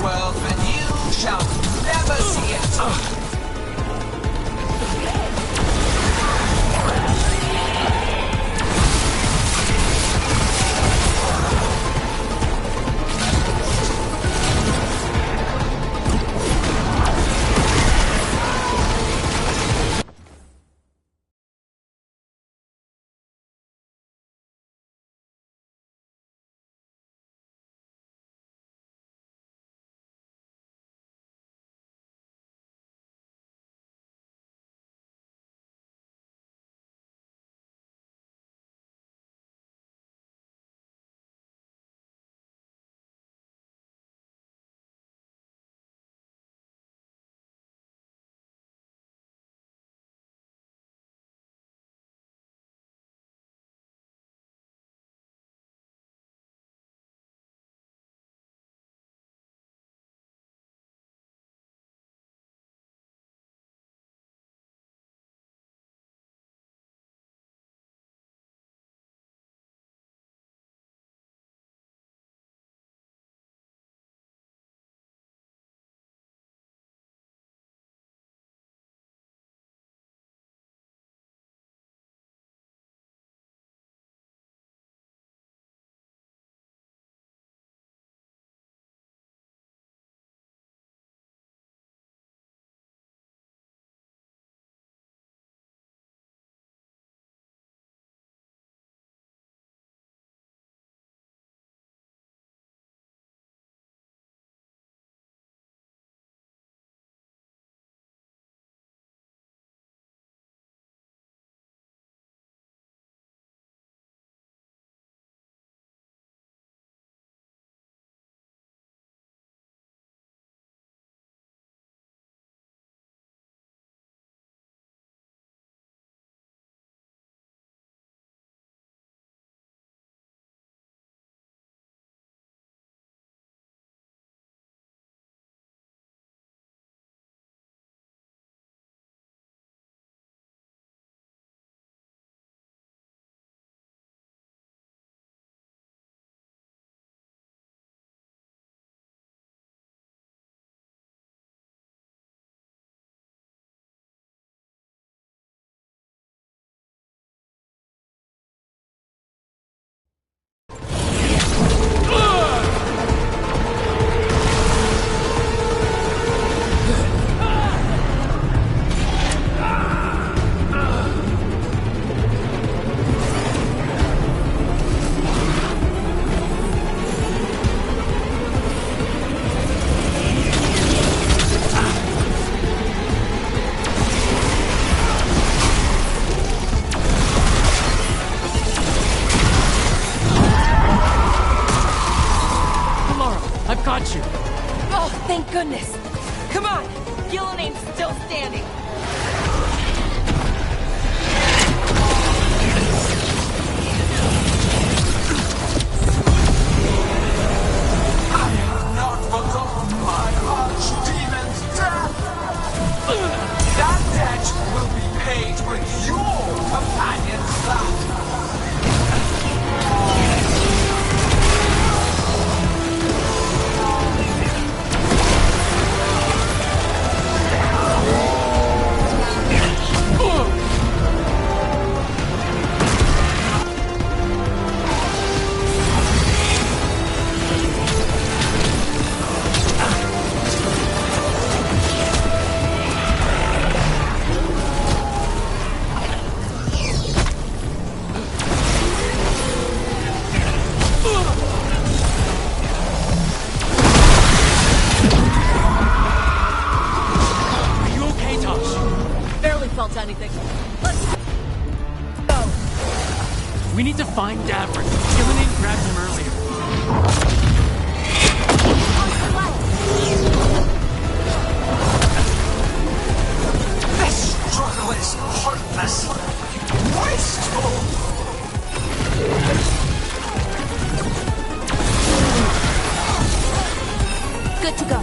world, but you shall never see it. Thank goodness! Come on! Gillanane's still standing! I have not forgotten my archdemon's death! That debt will be paid with your companion's blood! Anything. Let's go. We need to find Davrin. Gillinan grabbed him earlier. This struggle is hopeless. Wasteful. Good to go.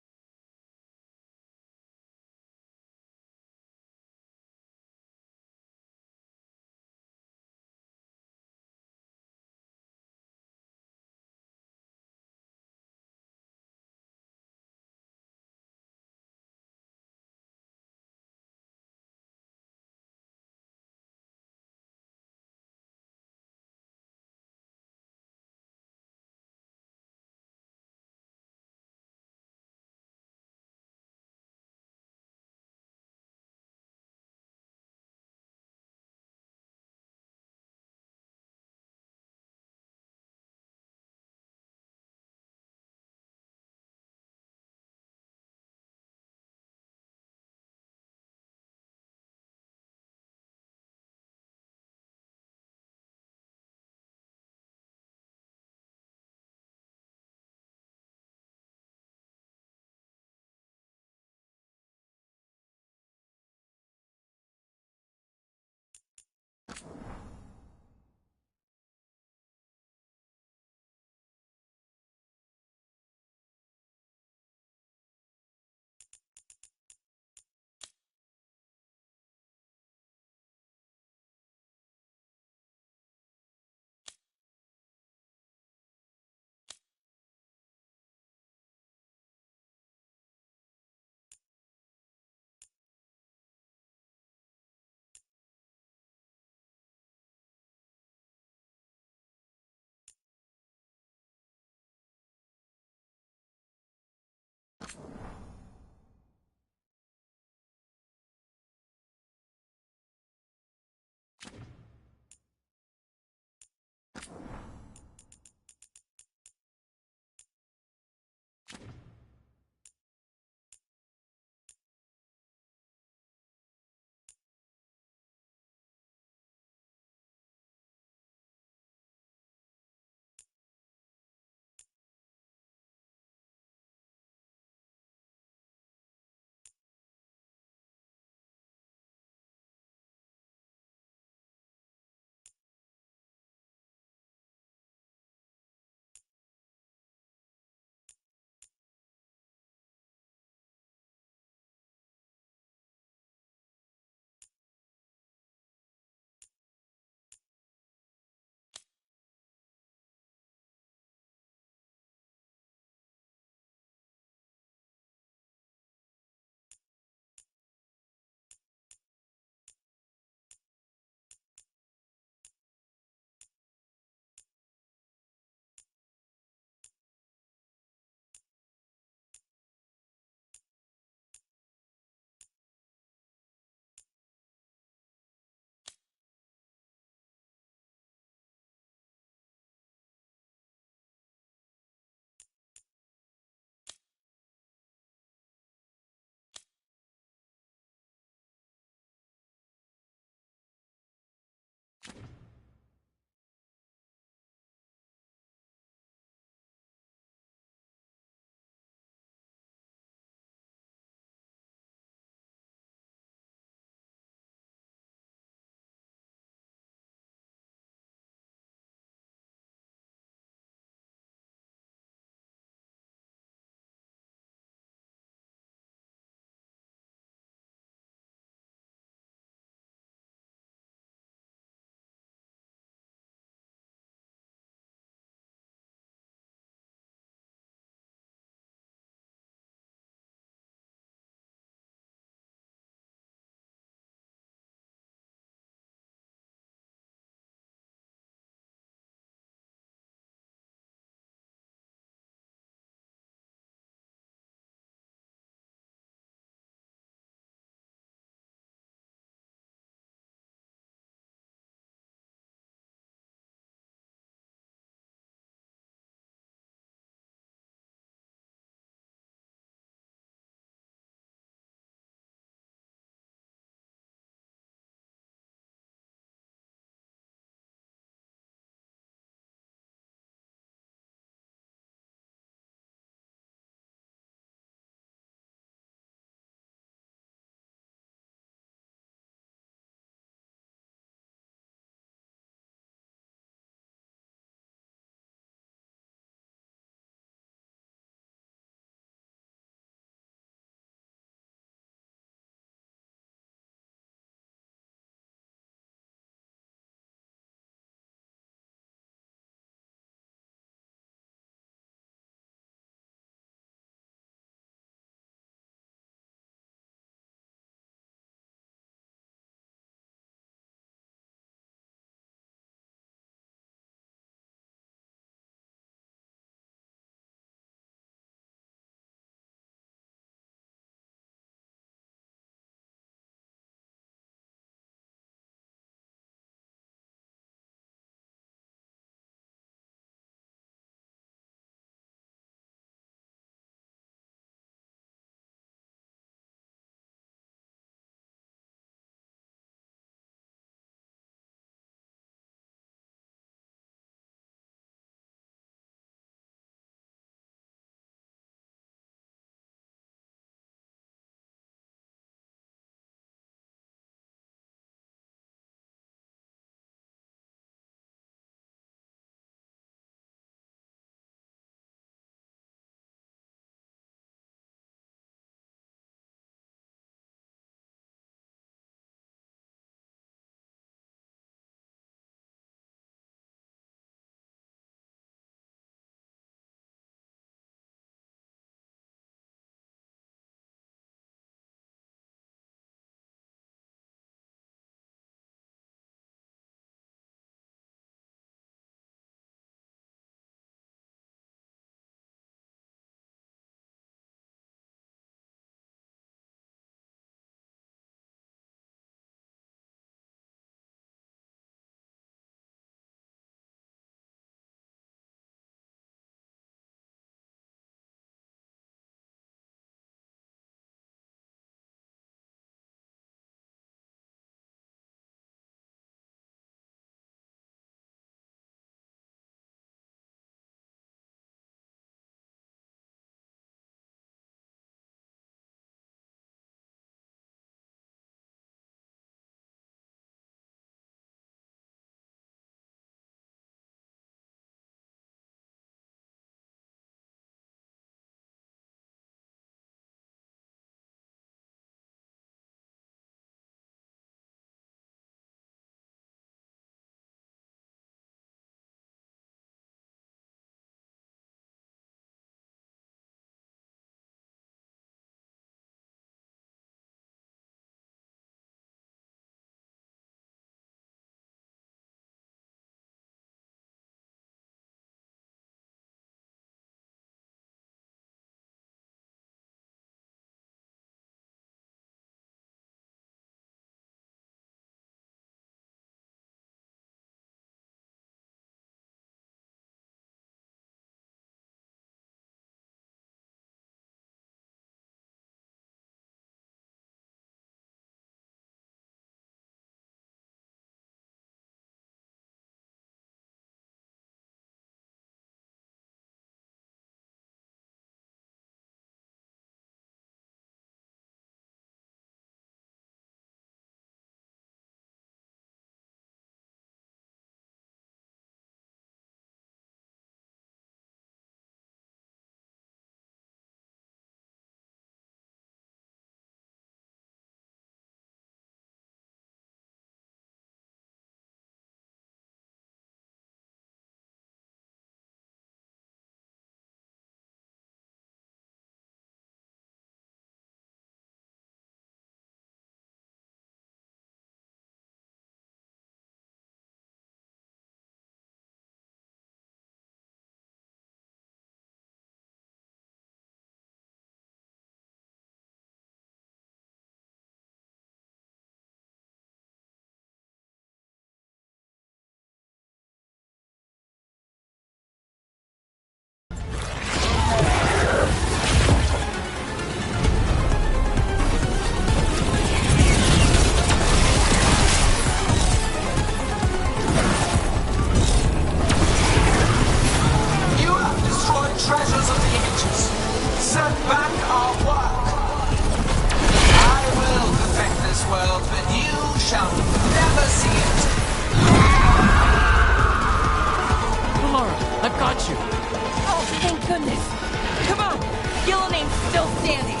standing.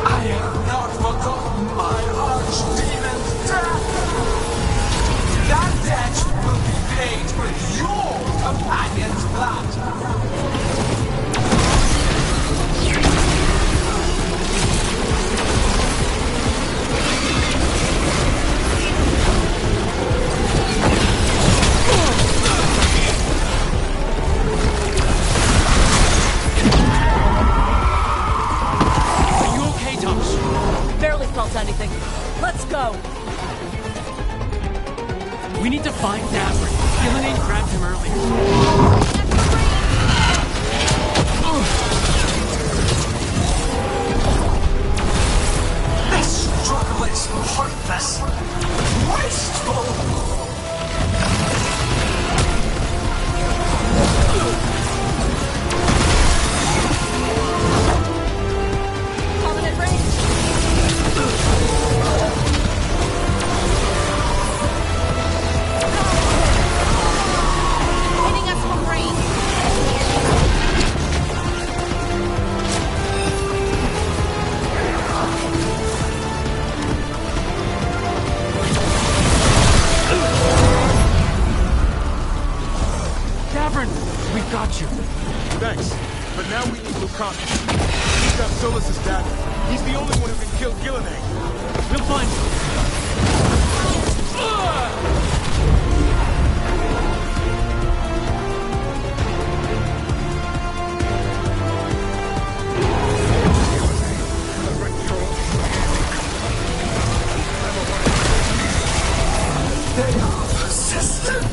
I have not forgotten my archdemon death. That debt will be paid with your companion's blood. Are you okay, Tosh? Barely felt anything. Let's go. We need to find Davrin. Gillinan grabbed him earlier. This struggle is pointless. Wasteful. Covenant range. Hitting us from range. Davrin, we've got you. Thanks. But now we need Lucana. He's got Solus's dagger. He's the only one who can kill Gillinan. We'll find you. They are persistent.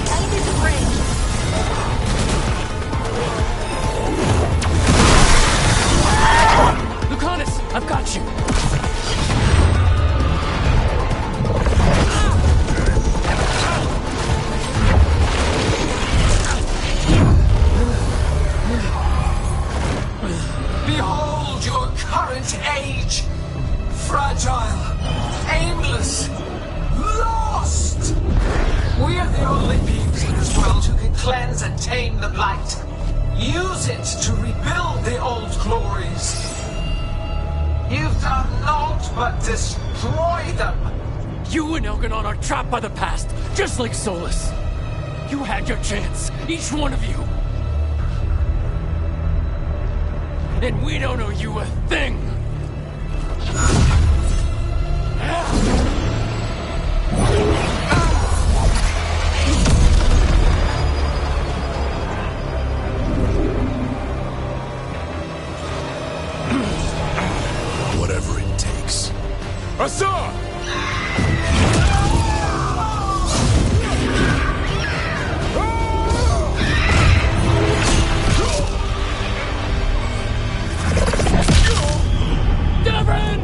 Enemies in range. Lucanus, I've got you. Behold your current age. Fragile, aimless, lost. We are the only beings in this world who can cleanse and tame the blight. Use it to rebuild the old glories. You've done naught but destroy them. You and Elganon are trapped by the past, just like Solus. You had your chance, each one of you. And we don't owe you a thing. Whatever it takes. Assad! Davrin!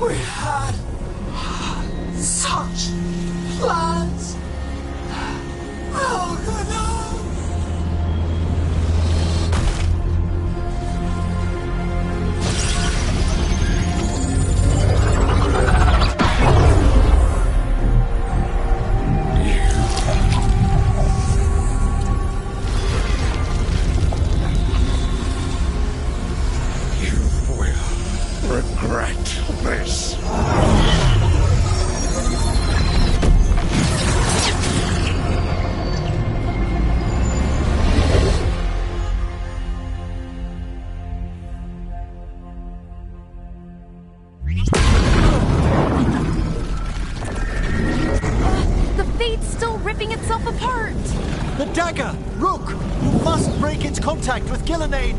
We had such plans. Veilguard! Regret this. The Fate's still ripping itself apart! The dagger! Rook! You must break its contact with Gillenane!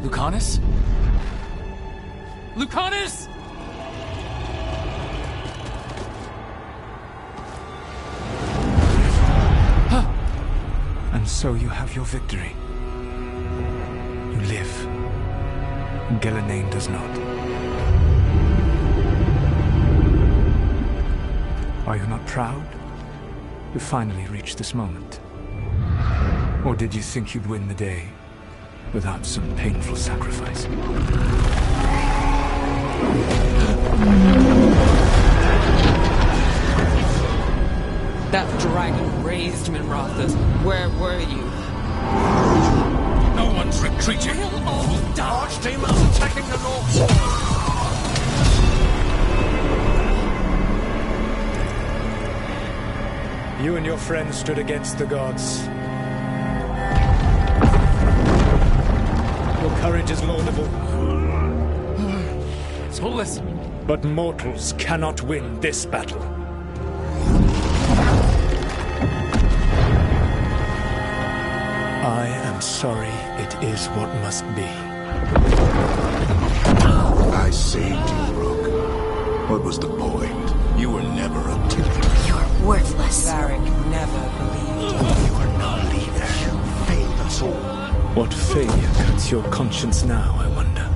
Lucanus? Lucanus! And so you have your victory. You live. And Gillenane does not. Are you not proud to finally reach this moment? Or did you think you'd win the day without some painful sacrifice? That dragon raised Minrothus. Where were you? No one's retreating. We'll all die. Archdemons attacking the north. You and your friends stood against the gods. Your courage is laudable. Solus! But mortals cannot win this battle. I am sorry it is what must be. I saved you, Rook. What was the point? You were never a typical. You're worthless. Varric never believed. You are no leader. You failed us all. What failure cuts your conscience now, I wonder?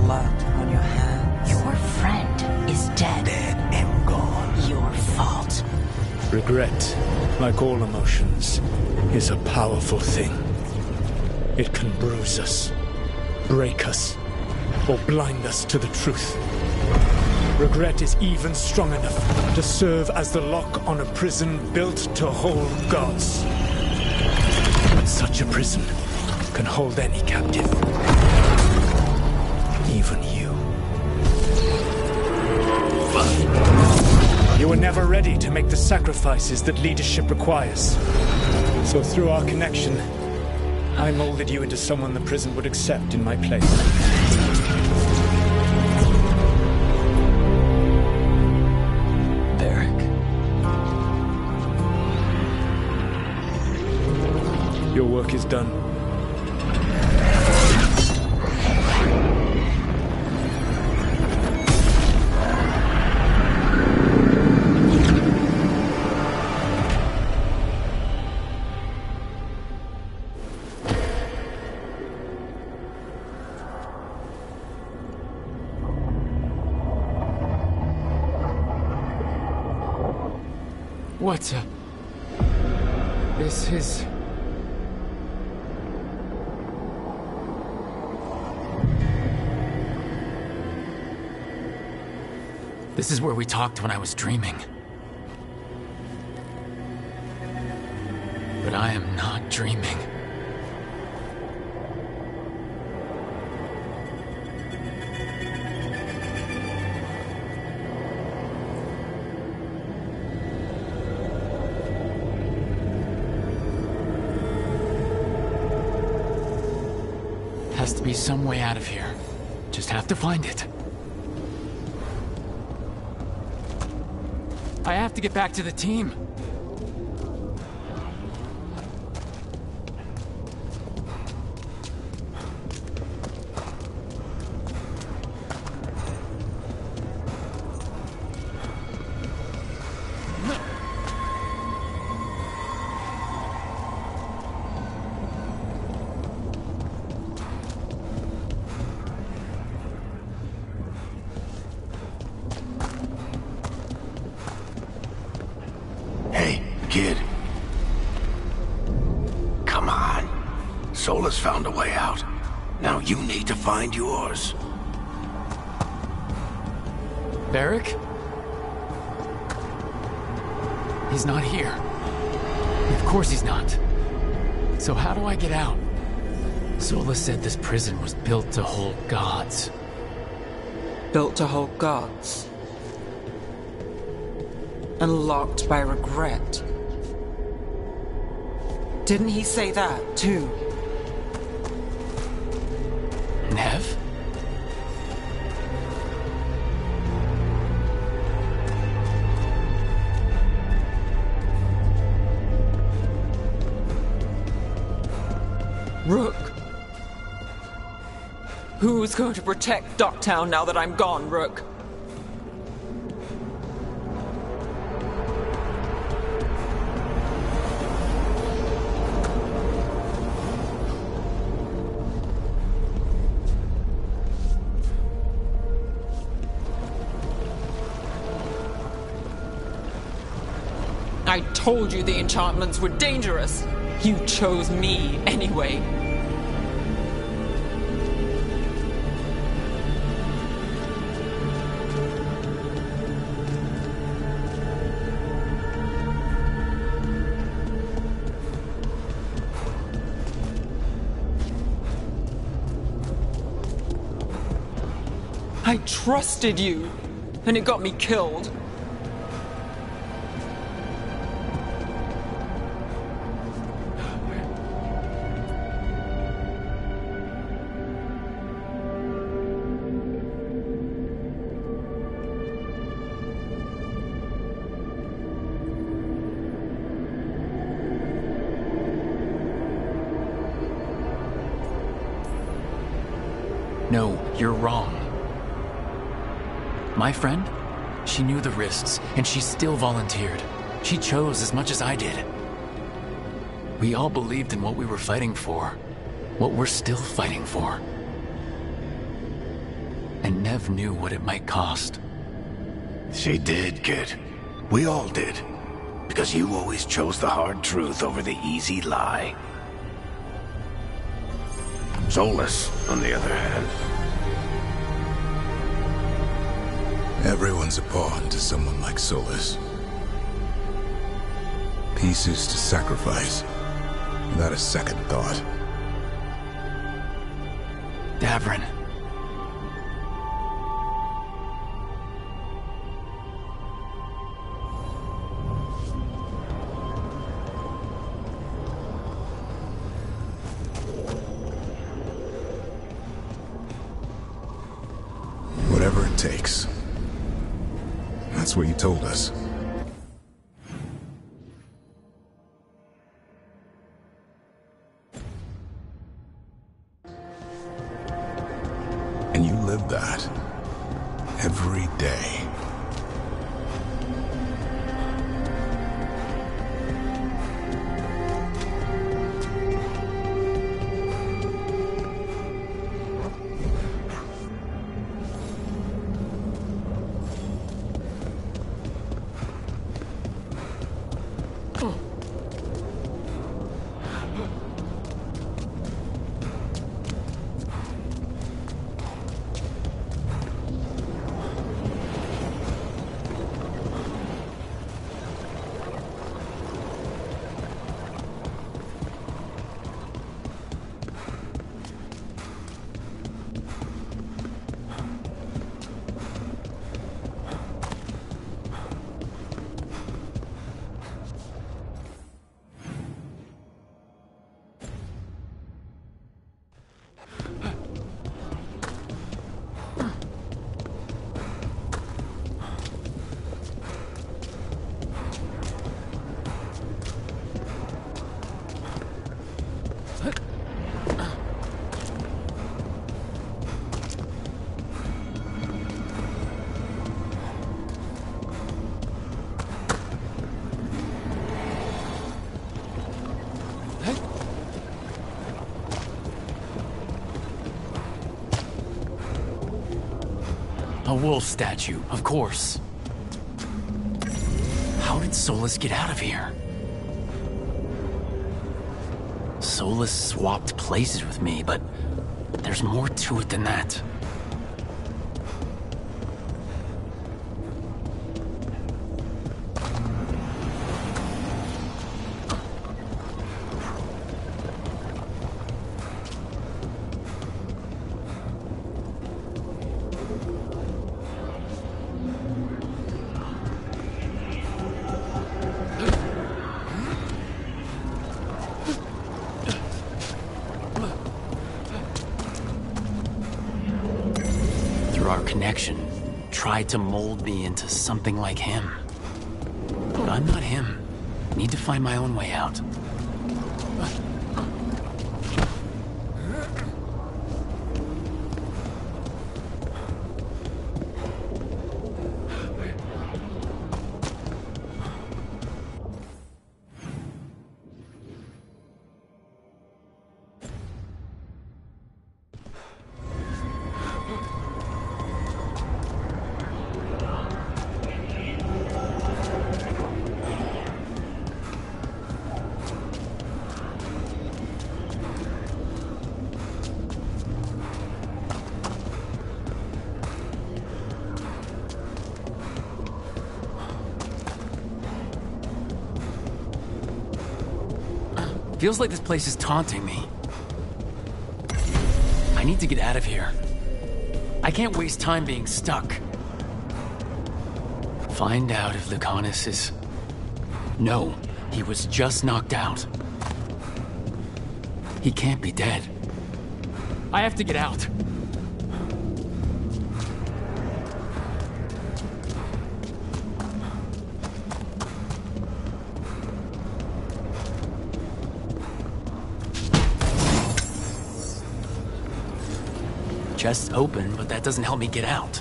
Blood on your hands. Your friend is dead. Dead and gone. Your fault. Regret, like all emotions, is a powerful thing. It can bruise us, break us, or blind us to the truth. Regret is even strong enough to serve as the lock on a prison built to hold gods. But such a prison can hold any captive. Even you. You were never ready to make the sacrifices that leadership requires. So through our connection, I molded you into someone the prison would accept in my place. Varric. Your work is done. What? This is... This is where we talked when I was dreaming. But I am not dreaming. Has to be some way out of here. Just have to find it. I have to get back to the team. Solus found a way out. Now you need to find yours. Barrick? He's not here. Of course he's not. So how do I get out? Solus said this prison was built to hold gods. Built to hold gods. And locked by regret. Didn't he say that, too? Nev? Rook. Who's going to protect Docktown now that I'm gone, Rook? I told you the enchantments were dangerous. You chose me anyway. I trusted you, and it got me killed. No, you're wrong. My friend, she knew the risks, and she still volunteered. She chose as much as I did. We all believed in what we were fighting for, what we're still fighting for. And Nev knew what it might cost. She did, kid. We all did. Because you always chose the hard truth over the easy lie. Solus, on the other hand. Everyone's a pawn to someone like Solus. Pieces to sacrifice, without a second thought. Davrin. Whatever it takes. That's what you told us. And you live that every day. A wolf statue, of course. How did Solus get out of here? Solus swapped places with me, but there's more to it than that. Our connection tried to mold me into something like him. But I'm not him. Need to find my own way out. Feels like this place is taunting me. I need to get out of here. I can't waste time being stuck. Find out if Lucanus is... No, he was just knocked out. He can't be dead. I have to get out. Chest's open, but that doesn't help me get out.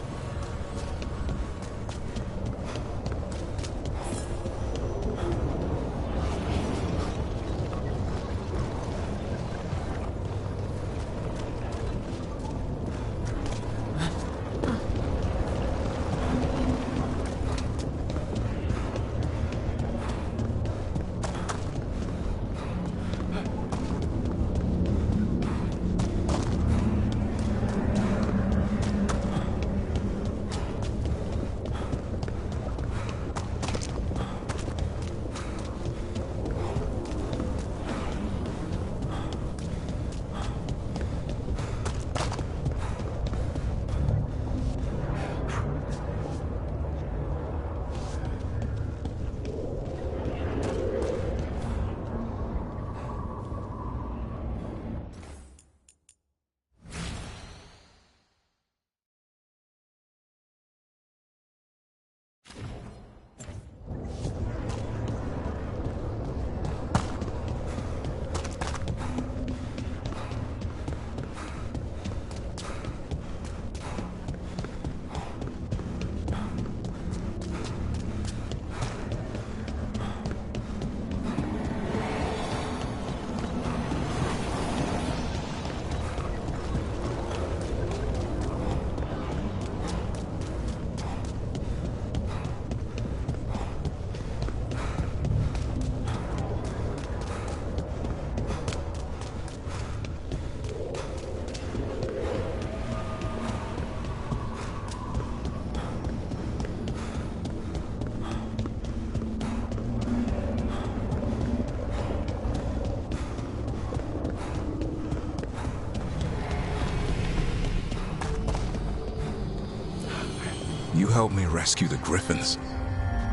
You helped me rescue the Griffins.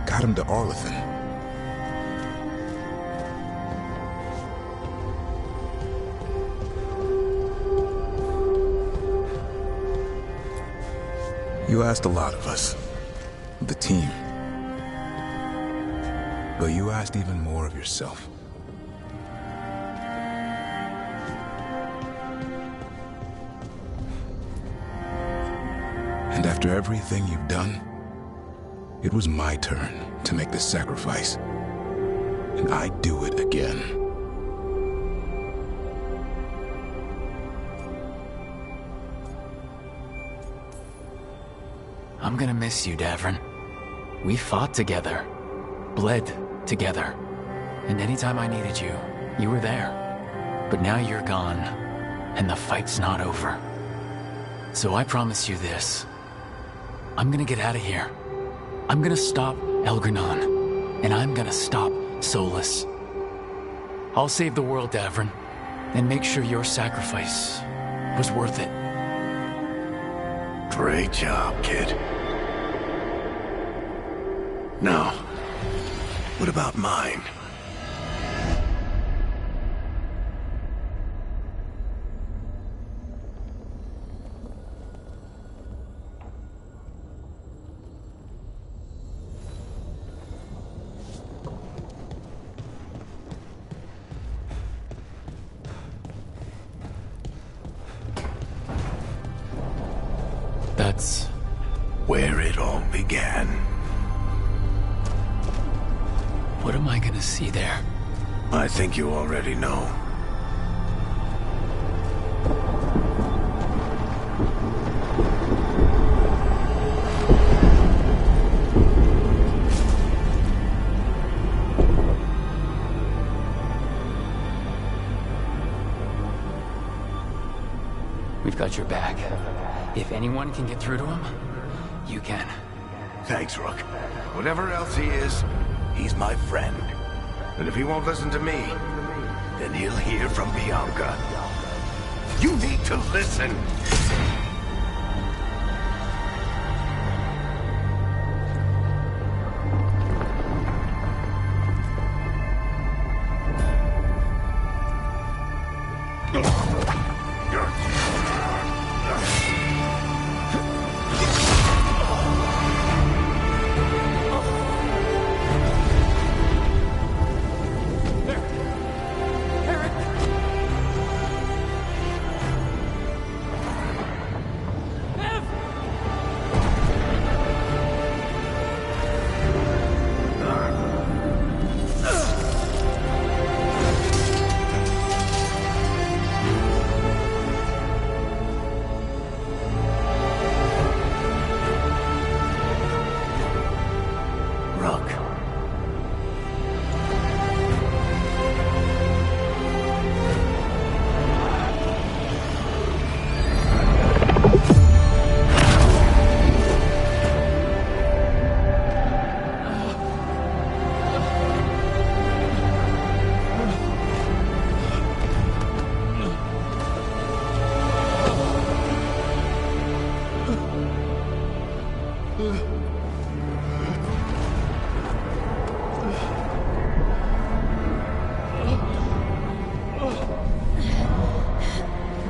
Got him to Arlethan. You asked a lot of us, the team. But you asked even more of yourself. And after everything you've done, it was my turn to make this sacrifice. And I'd do it again. I'm gonna miss you, Davrin. We fought together, bled together, and anytime I needed you, you were there. But now you're gone, and the fight's not over. So I promise you this. I'm gonna get out of here. I'm gonna stop Elgranon, and I'm gonna stop Solus. I'll save the world, Davrin, and make sure your sacrifice was worth it. Great job, kid. Now, what about mine? That's where it all began. What am I gonna see there? I think you already know. We've got your back. If anyone can get through to him, you can. Thanks, Rook. Whatever else he is, he's my friend. And if he won't listen to me, then he'll hear from Bianca. You need to listen!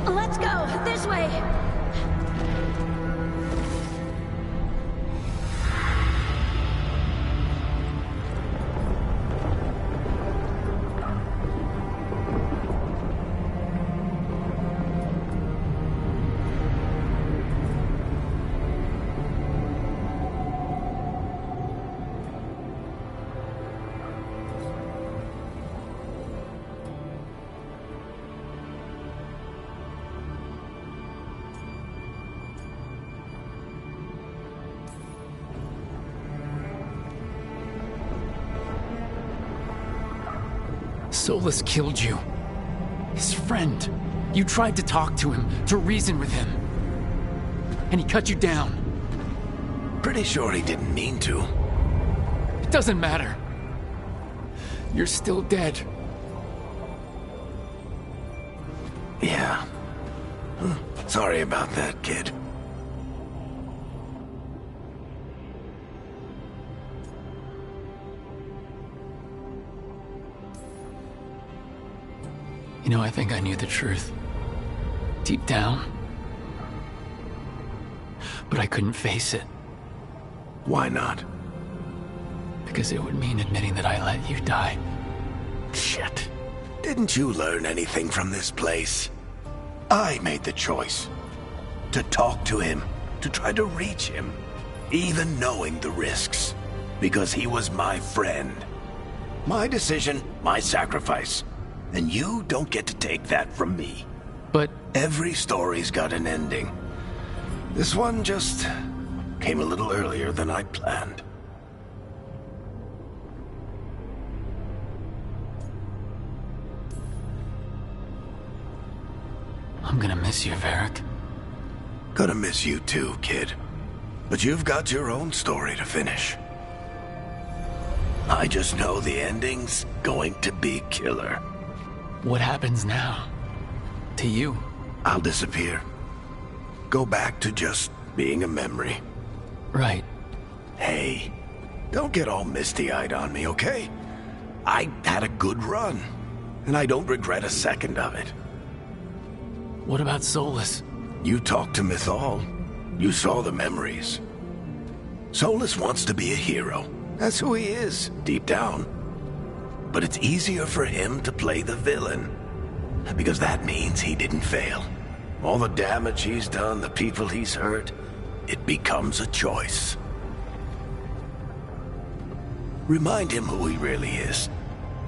Let's go! This way! Solus killed you. His friend. You tried to talk to him, to reason with him. And he cut you down. Pretty sure he didn't mean to. It doesn't matter. You're still dead. Yeah. Sorry about that, kid. You know, I think I knew the truth. Deep down. But I couldn't face it. Why not? Because it would mean admitting that I let you die. Shit. Didn't you learn anything from this place? I made the choice. To talk to him. To try to reach him. Even knowing the risks. Because he was my friend. My decision, my sacrifice. And you don't get to take that from me. But every story's got an ending. This one just came a little earlier than I'd planned. I'm gonna miss you, Varric. Gonna miss you too, kid. But you've got your own story to finish. I just know the ending's going to be killer. What happens now? To you? I'll disappear. Go back to just being a memory. Right. Hey, don't get all misty-eyed on me, okay? I had a good run, and I don't regret a second of it. What about Solus? You talked to Mythal. You saw the memories. Solus wants to be a hero. That's who he is, deep down. But it's easier for him to play the villain, because that means he didn't fail. All the damage he's done, the people he's hurt, it becomes a choice. Remind him who he really is.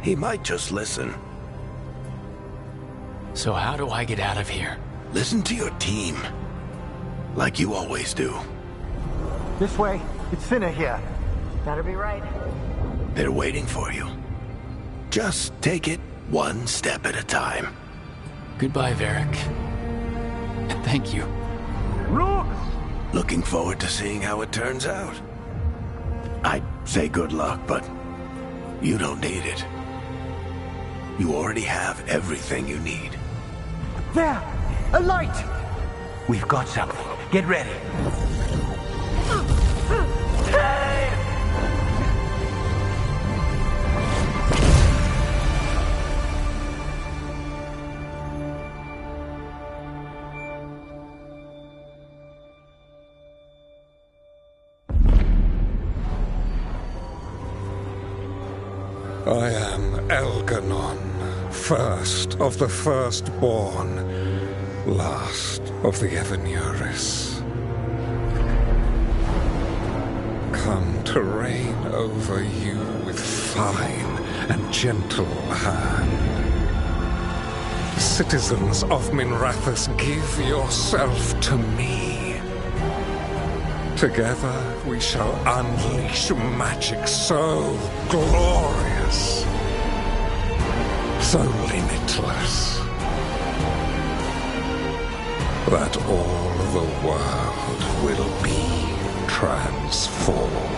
He might just listen. So how do I get out of here? Listen to your team, like you always do. This way. It's thinner here. Better be right. They're waiting for you. Just take it one step at a time. Goodbye, Varric. And thank you. Look! Looking forward to seeing how it turns out. I'd say good luck, but you don't need it. You already have everything you need. There! A light! We've got something. Get ready. I am Elganon, first of the firstborn, last of the Evenuris. Come to reign over you with fine and gentle hand. Citizens of Minrathous, give yourself to me. Together we shall unleash magic so glorious, so limitless, that all the world will be transformed.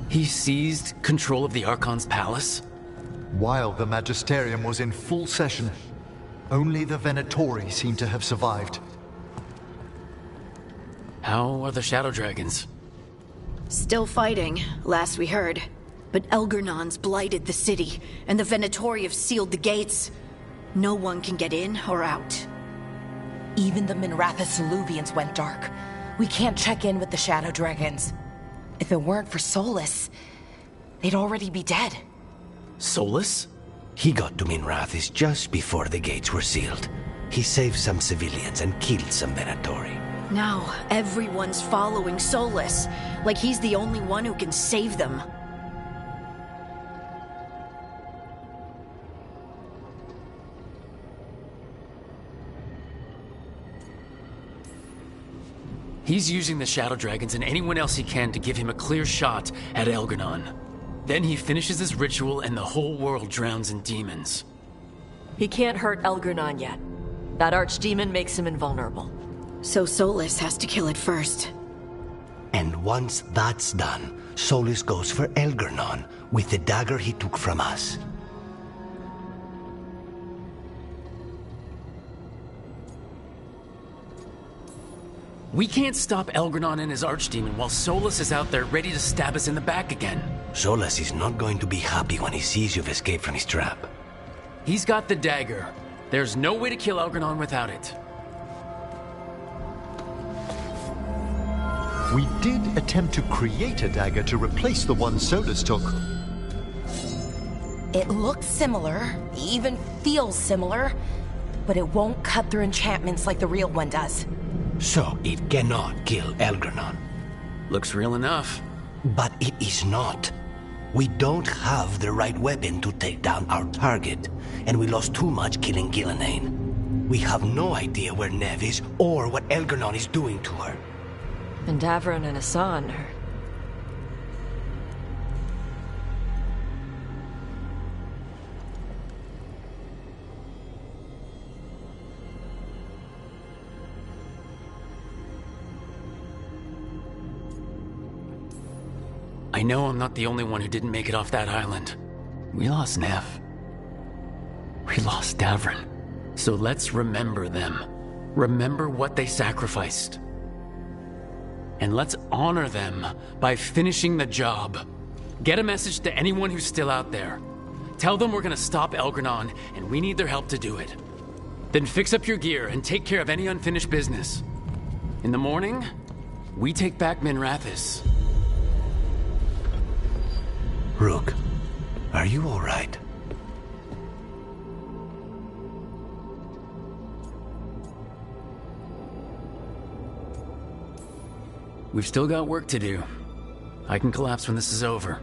He seized control of the Archon's palace? While the Magisterium was in full session, only the Venatori seem to have survived. How are the Shadow Dragons? Still fighting, last we heard. But Elgernon's blighted the city, and the Venatori have sealed the gates. No one can get in or out. Even the Minrathous Illuvians went dark. We can't check in with the Shadow Dragons. If it weren't for Solus, they'd already be dead. Solus? He got to Minrathous just before the gates were sealed. He saved some civilians and killed some Venatori. Now, everyone's following Solus, like he's the only one who can save them. He's using the Shadow Dragons and anyone else he can to give him a clear shot at Elganon. Then he finishes his ritual and the whole world drowns in demons. He can't hurt Elganon yet. That archdemon makes him invulnerable. So Solus has to kill it first. And once that's done, Solus goes for Elganon with the dagger he took from us. We can't stop Elganon and his archdemon while Solus is out there ready to stab us in the back again. Solus is not going to be happy when he sees you've escaped from his trap. He's got the dagger. There's no way to kill Elganon without it. We did attempt to create a dagger to replace the one Solus took. It looks similar, even feels similar, but it won't cut through enchantments like the real one does. So it cannot kill Elganon. Looks real enough. But it is not. We don't have the right weapon to take down our target, and we lost too much killing Gillenane. We have no idea where Neve is or what Elgernon is doing to her. And Davron and Hassan are... I know I'm not the only one who didn't make it off that island. We lost Neve. We lost Davron. So let's remember them. Remember what they sacrificed. And let's honor them by finishing the job. Get a message to anyone who's still out there. Tell them we're gonna stop Elgernon, and we need their help to do it. Then fix up your gear and take care of any unfinished business. In the morning, we take back Minrathous. Rook, are you all right? We've still got work to do. I can collapse when this is over.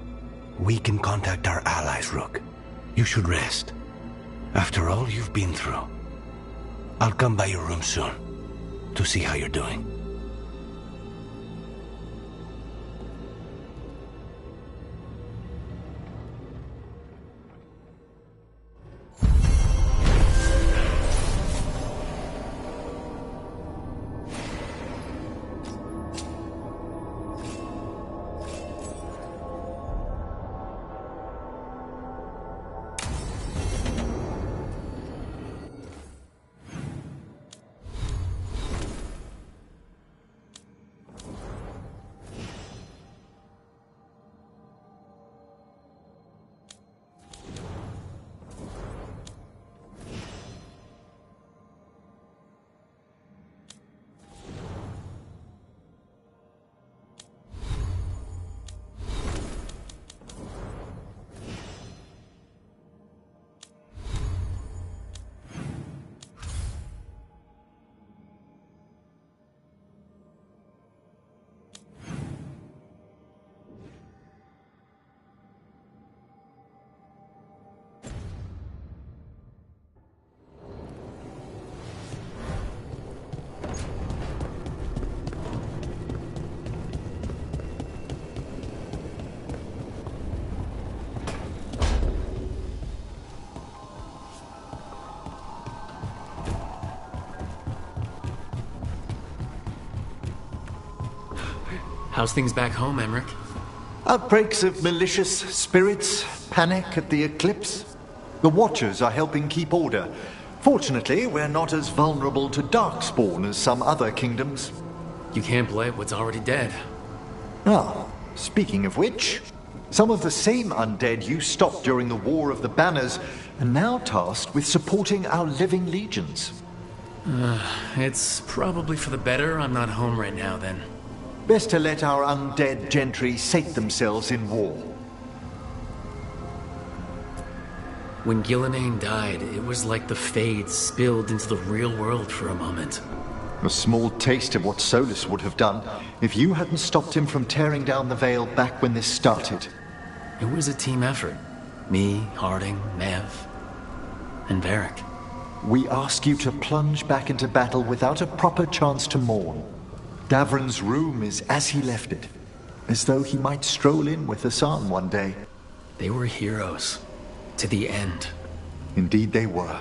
We can contact our allies, Rook. You should rest. After all you've been through. I'll come by your room soon to see how you're doing. How's things back home, Emmerich? Outbreaks of malicious spirits, panic at the eclipse. The Watchers are helping keep order. Fortunately, we're not as vulnerable to darkspawn as some other kingdoms. You can't blame what's already dead. Ah, speaking of which, some of the same undead you stopped during the War of the Banners are now tasked with supporting our living legions. It's probably for the better I'm not home right now, then. Best to let our undead gentry sate themselves in war. When Gillenane died, it was like the Fades spilled into the real world for a moment. A small taste of what Solus would have done if you hadn't stopped him from tearing down the Veil back when this started. It was a team effort. Me, Harding, Nev, and Varric. We ask you to plunge back into battle without a proper chance to mourn. Davron's room is as he left it, as though he might stroll in with Hassan one day. They were heroes. To the end. Indeed they were.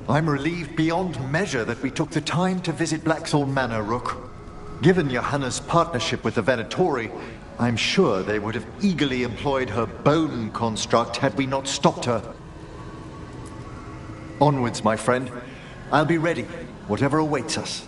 I'm relieved beyond measure that we took the time to visit Blackthorn Manor, Rook. Given Johanna's partnership with the Venatori, I'm sure they would have eagerly employed her bone construct had we not stopped her. Onwards, my friend. I'll be ready, whatever awaits us.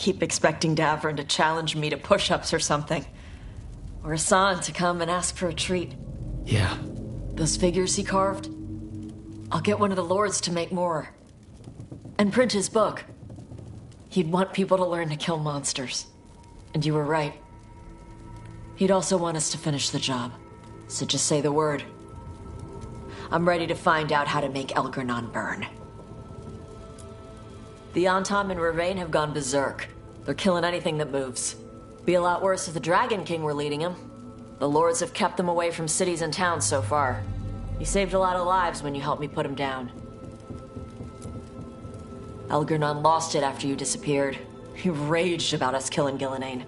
keep expecting Davrin to challenge me to push-ups or something. Or Hassan to come and ask for a treat. Yeah. Those figures he carved? I'll get one of the lords to make more. And print his book. He'd want people to learn to kill monsters. And you were right. He'd also want us to finish the job. So just say the word. I'm ready to find out how to make Elgernon burn. The Antam and Ravain have gone berserk. They're killing anything that moves. Be a lot worse if the Dragon King were leading them. The lords have kept them away from cities and towns so far. You saved a lot of lives when you helped me put him down. Elgernon lost it after you disappeared. He raged about us killing Gillenane.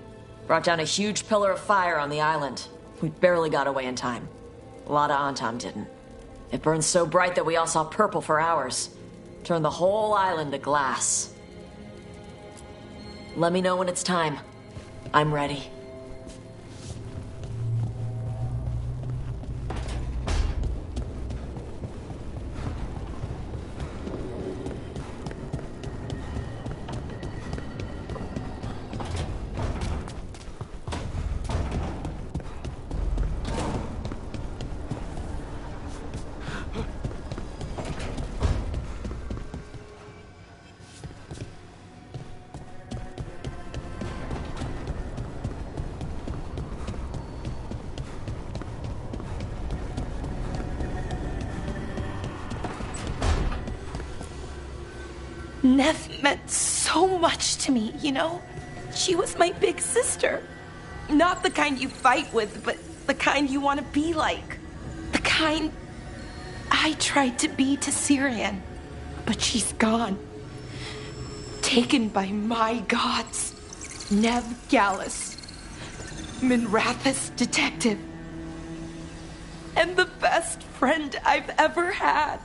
Brought down a huge pillar of fire on the island. We barely got away in time. A lot of Antam didn't. It burned so bright that we all saw purple for hours. Turned the whole island to glass. Let me know when it's time. I'm ready. Nev meant so much to me, you know? She was my big sister. Not the kind you fight with, but the kind you want to be like. The kind I tried to be to Syrian. But she's gone. Taken by my gods. Nev Gallus. Minrathous detective. And the best friend I've ever had.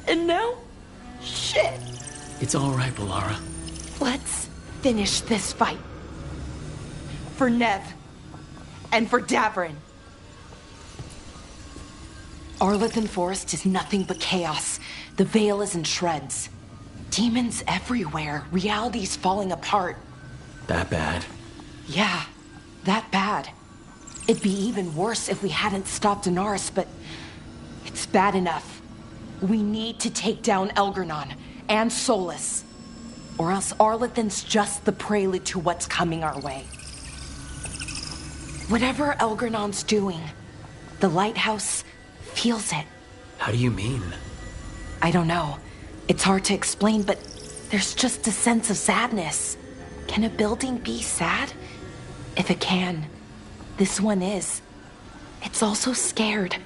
And now, shit. It's all right, Balara. Let's finish this fight. For Nev. And for Davrin. Arlithan Forest is nothing but chaos. The Veil is in shreds. Demons everywhere. Reality's falling apart. That bad? Yeah, that bad. It'd be even worse if we hadn't stopped Anaris, but it's bad enough. We need to take down Elgernon and Solus, or else Arlithan's just the prelude to what's coming our way. Whatever Elgernon's doing, the lighthouse feels it. How do you mean? I don't know. It's hard to explain, but there's just a sense of sadness. Can a building be sad? If it can, this one is. It's also scared.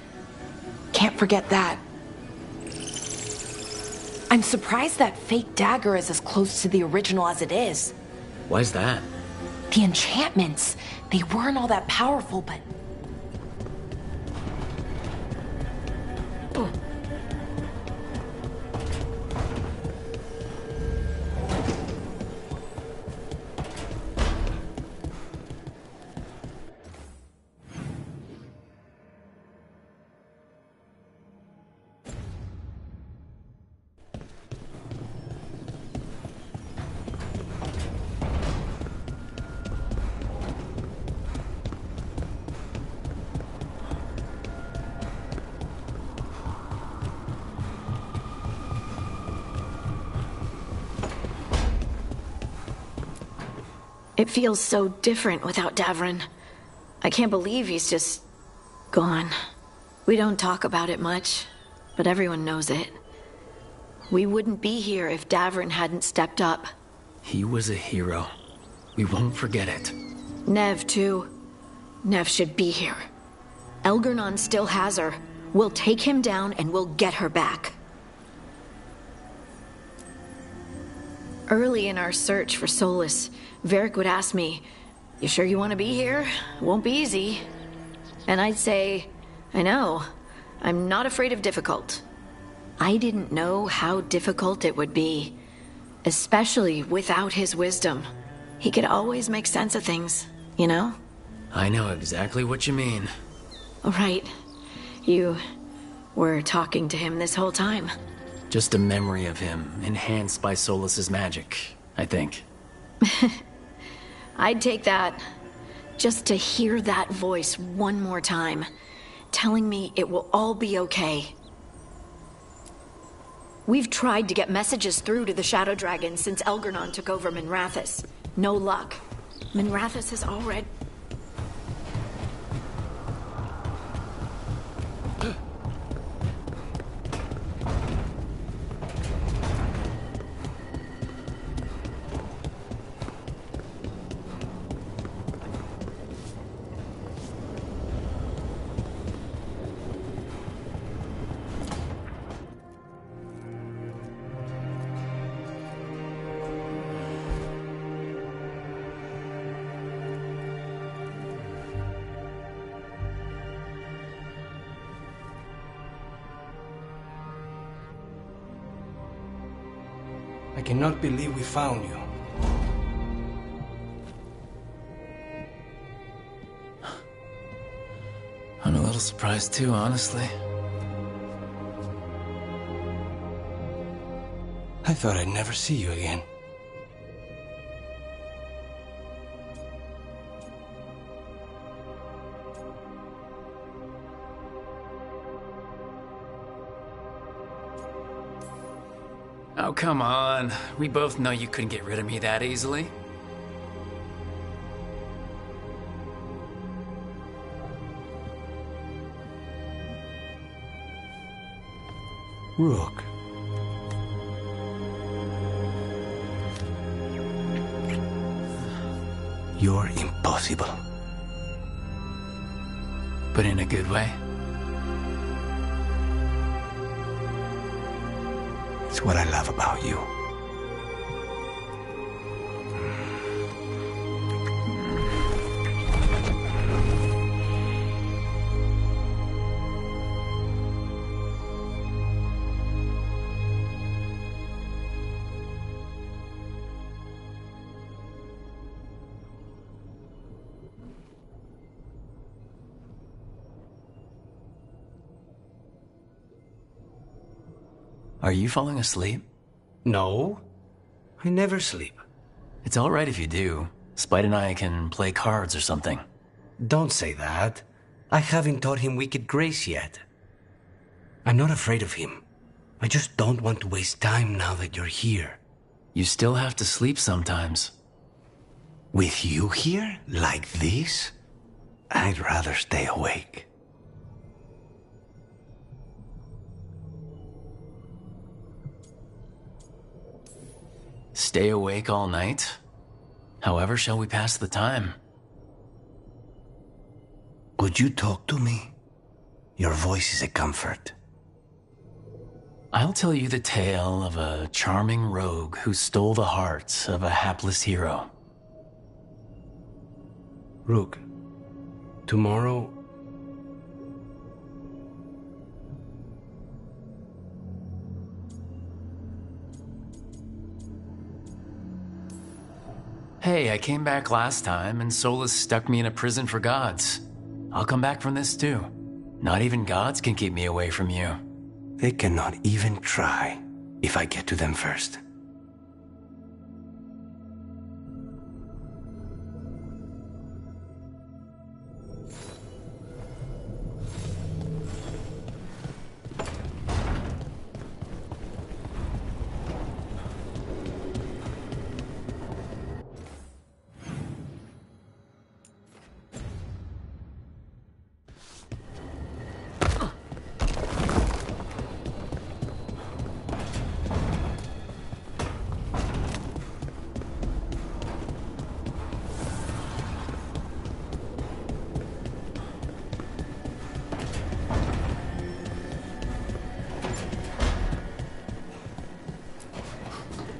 Can't forget that. I'm surprised that fake dagger is as close to the original as it is. Why's that? The enchantments. They weren't all that powerful, but... It feels so different without Davrin. I can't believe he's just gone. We don't talk about it much, but everyone knows it. We wouldn't be here if Davrin hadn't stepped up. He was a hero. We won't forget it. Nev, too. Nev should be here. Elgernon still has her. We'll take him down and we'll get her back. Early in our search for Solus, Varric would ask me, "You sure you want to be here? Won't be easy." And I'd say, "I know. I'm not afraid of difficult." I didn't know how difficult it would be, especially without his wisdom. He could always make sense of things, you know? I know exactly what you mean. Right. You were talking to him this whole time. Just a memory of him, enhanced by Solus's magic, I think. I'd take that. Just to hear that voice one more time, telling me it will all be okay. We've tried to get messages through to the Shadow Dragon since Elgernon took over Minrathous. No luck. Minrathous has already... I cannot believe we found you. I'm a little surprised too, honestly. I thought I'd never see you again. Oh, come on. We both know you couldn't get rid of me that easily. Rook. You're impossible. But in a good way. It's what I love about you. Are you falling asleep? No, I never sleep. It's all right if you do. Spite and I can play cards or something. Don't say that. I haven't taught him Wicked Grace yet. I'm not afraid of him. I just don't want to waste time now that you're here. You still have to sleep sometimes. With you here, like this, I'd rather stay awake. Stay awake all night? However shall we pass the time? Would you talk to me? Your voice is a comfort. I'll tell you the tale of a charming rogue who stole the heart of a hapless hero. Rook, tomorrow... Hey, I came back last time and Solus stuck me in a prison for gods. I'll come back from this too. Not even gods can keep me away from you. They cannot even try if I get to them first.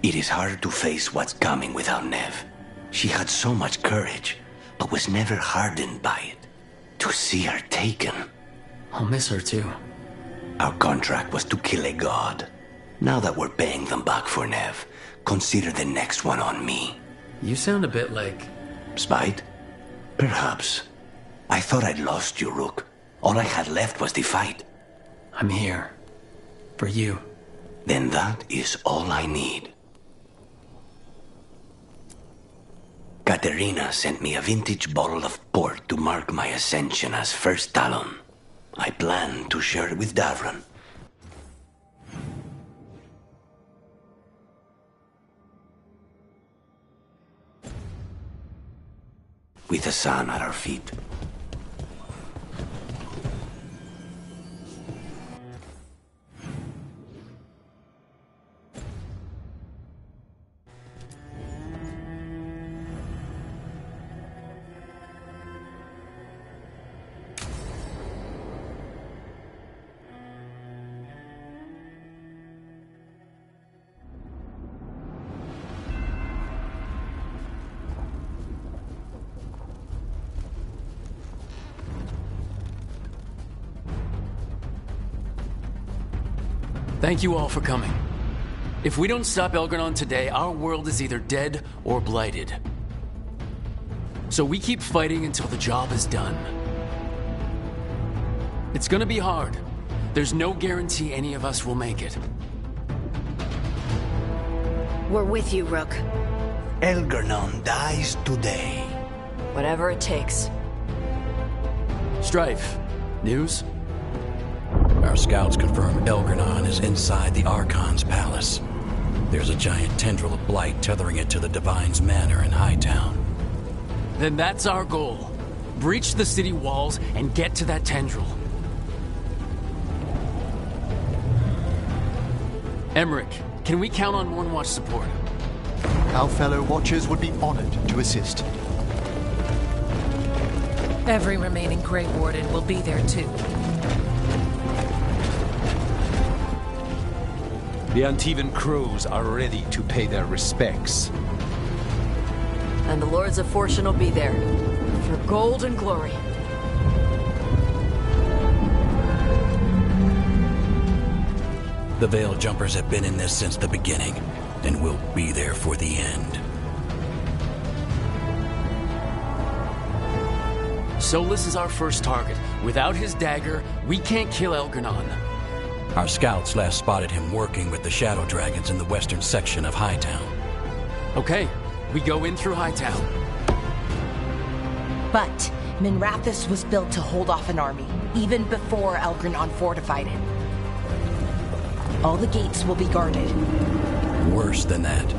It is hard to face what's coming without Nev. She had so much courage, but was never hardened by it. To see her taken... I'll miss her too. Our contract was to kill a god. Now that we're paying them back for Nev, consider the next one on me. You sound a bit like... Spite? Perhaps. I thought I'd lost you, Rook. All I had left was the fight. I'm here. For you. Then that is all I need. Katerina sent me a vintage bottle of port to mark my ascension as First Talon. I plan to share it with Davron. With the sun at our feet. Thank you all for coming. If we don't stop Elgranon today, our world is either dead or blighted. So we keep fighting until the job is done. It's gonna be hard. There's no guarantee any of us will make it. We're with you, Rook. Elgranon dies today. Whatever it takes. Strife, news? Our scouts confirm Elgranon is inside the Archon's palace. There's a giant tendril of blight tethering it to the Divine's manor in Hightown. Then that's our goal. Breach the city walls and get to that tendril. Emmerich, can we count on Mornwatch support? Our fellow Watchers would be honored to assist. Every remaining Grey Warden will be there too. The Antivan Crows are ready to pay their respects. And the Lords of Fortune will be there. For gold and glory. The Veil Jumpers have been in this since the beginning, and will be there for the end. Solus is our first target. Without his dagger, we can't kill Elgranon. Our scouts last spotted him working with the Shadow Dragons in the western section of Hightown. Okay, we go in through Hightown. But Minrathous was built to hold off an army, even before Elgranon fortified it. All the gates will be guarded. Worse than that.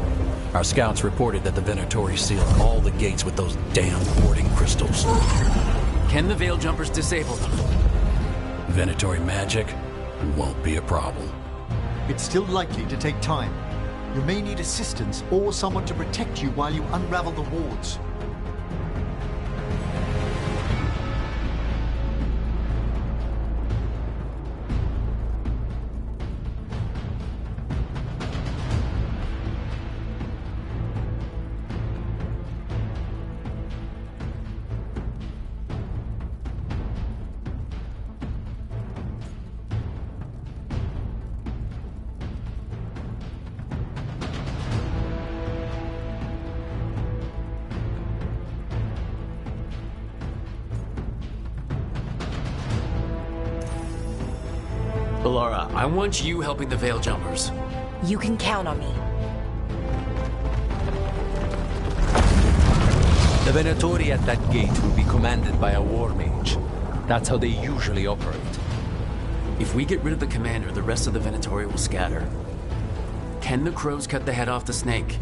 Our scouts reported that the Venatori sealed all the gates with those damn warding crystals. Can the Veil Jumpers disable them? Venatori magic won't be a problem. It's still likely to take time. You may need assistance or someone to protect you while you unravel the wards. Alara, I want you helping the Veil Jumpers. You can count on me. The Venatori at that gate will be commanded by a war mage. That's how they usually operate. If we get rid of the commander, the rest of the Venatori will scatter. Can the crows cut the head off the snake?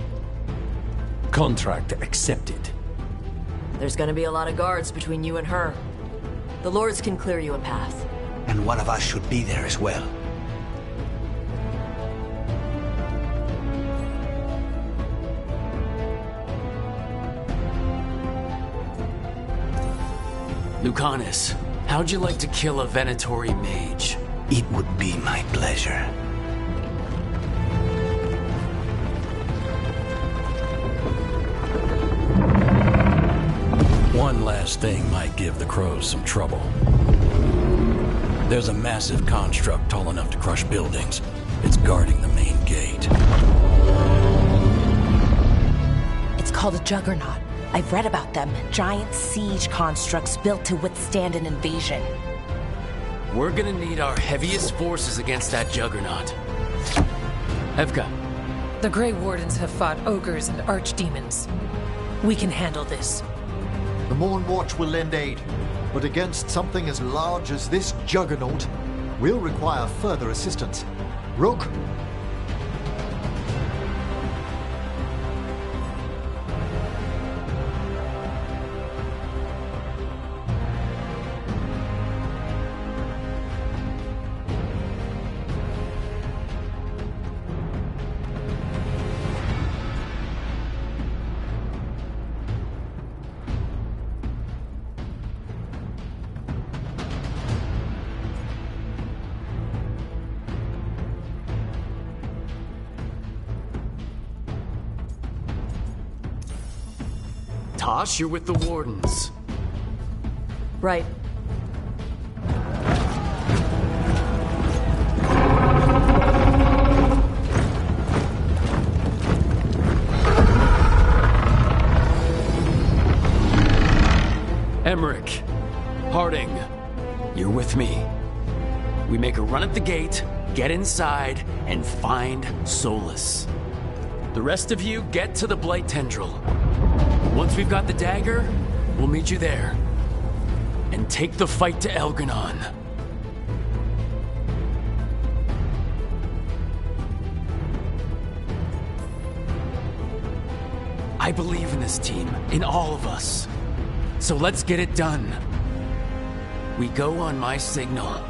Contract accepted. There's gonna be a lot of guards between you and her. The Lords can clear you a path. And one of us should be there as well. Lucanus, how'd you like to kill a Venatori mage? It would be my pleasure. One last thing might give the crows some trouble. There's a massive construct tall enough to crush buildings. It's guarding the main gate. It's called a Juggernaut. I've read about them. Giant siege constructs built to withstand an invasion. We're gonna need our heaviest forces against that Juggernaut. Evka. The Grey Wardens have fought ogres and archdemons. We can handle this. The Morn Watch will lend aid, but against something as large as this juggernaut, we'll require further assistance. Rook? Tosh, you're with the Wardens. Right. Emmerich, Harding, you're with me. We make a run at the gate, get inside, and find Solus. The rest of you get to the Blight Tendril. Once we've got the dagger, we'll meet you there. And take the fight to Elgranon. I believe in this team, in all of us. So let's get it done. We go on my signal.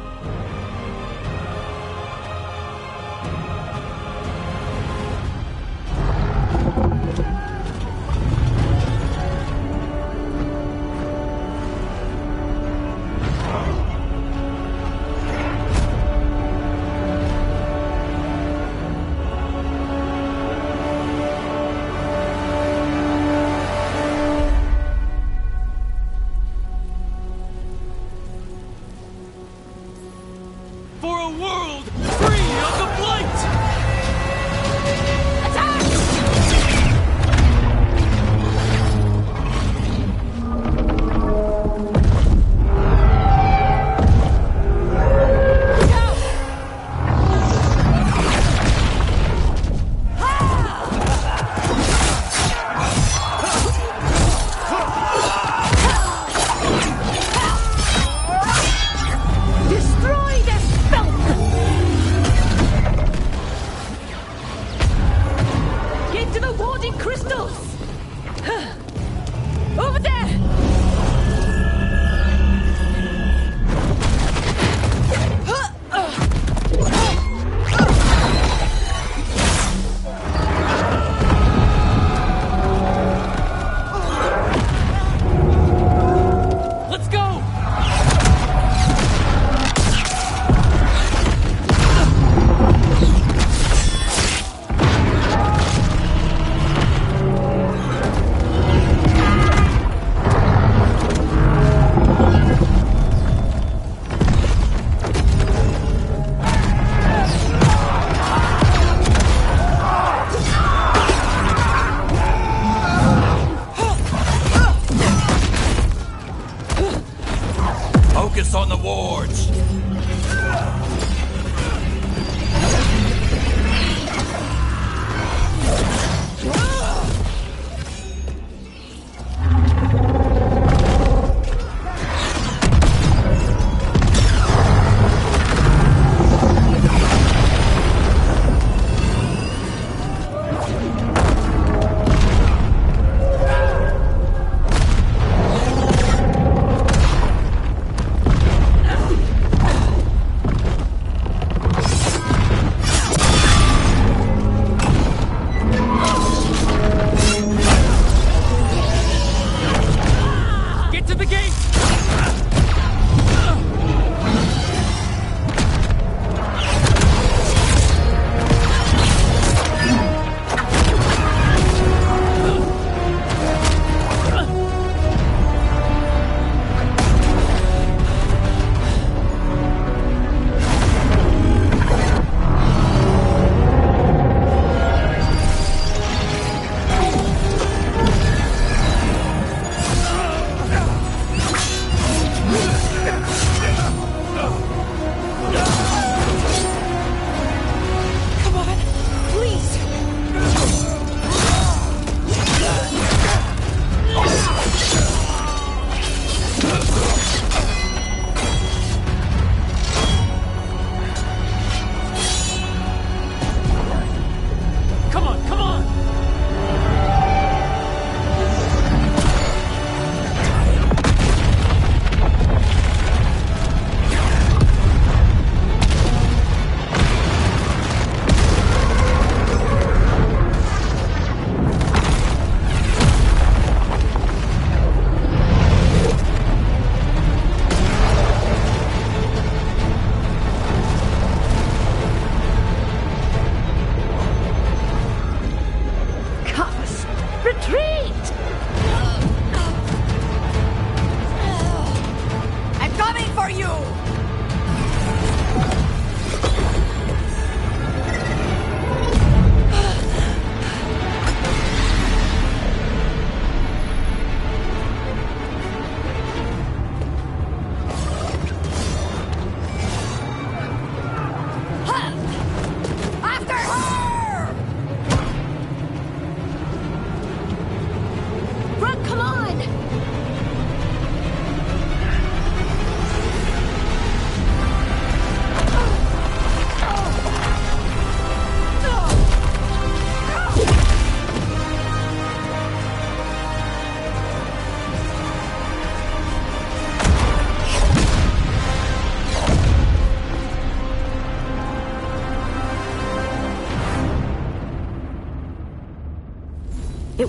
On the wards!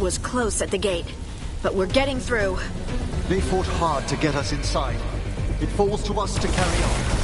It was close at the gate, but we're getting through. They fought hard to get us inside. It falls to us to carry on.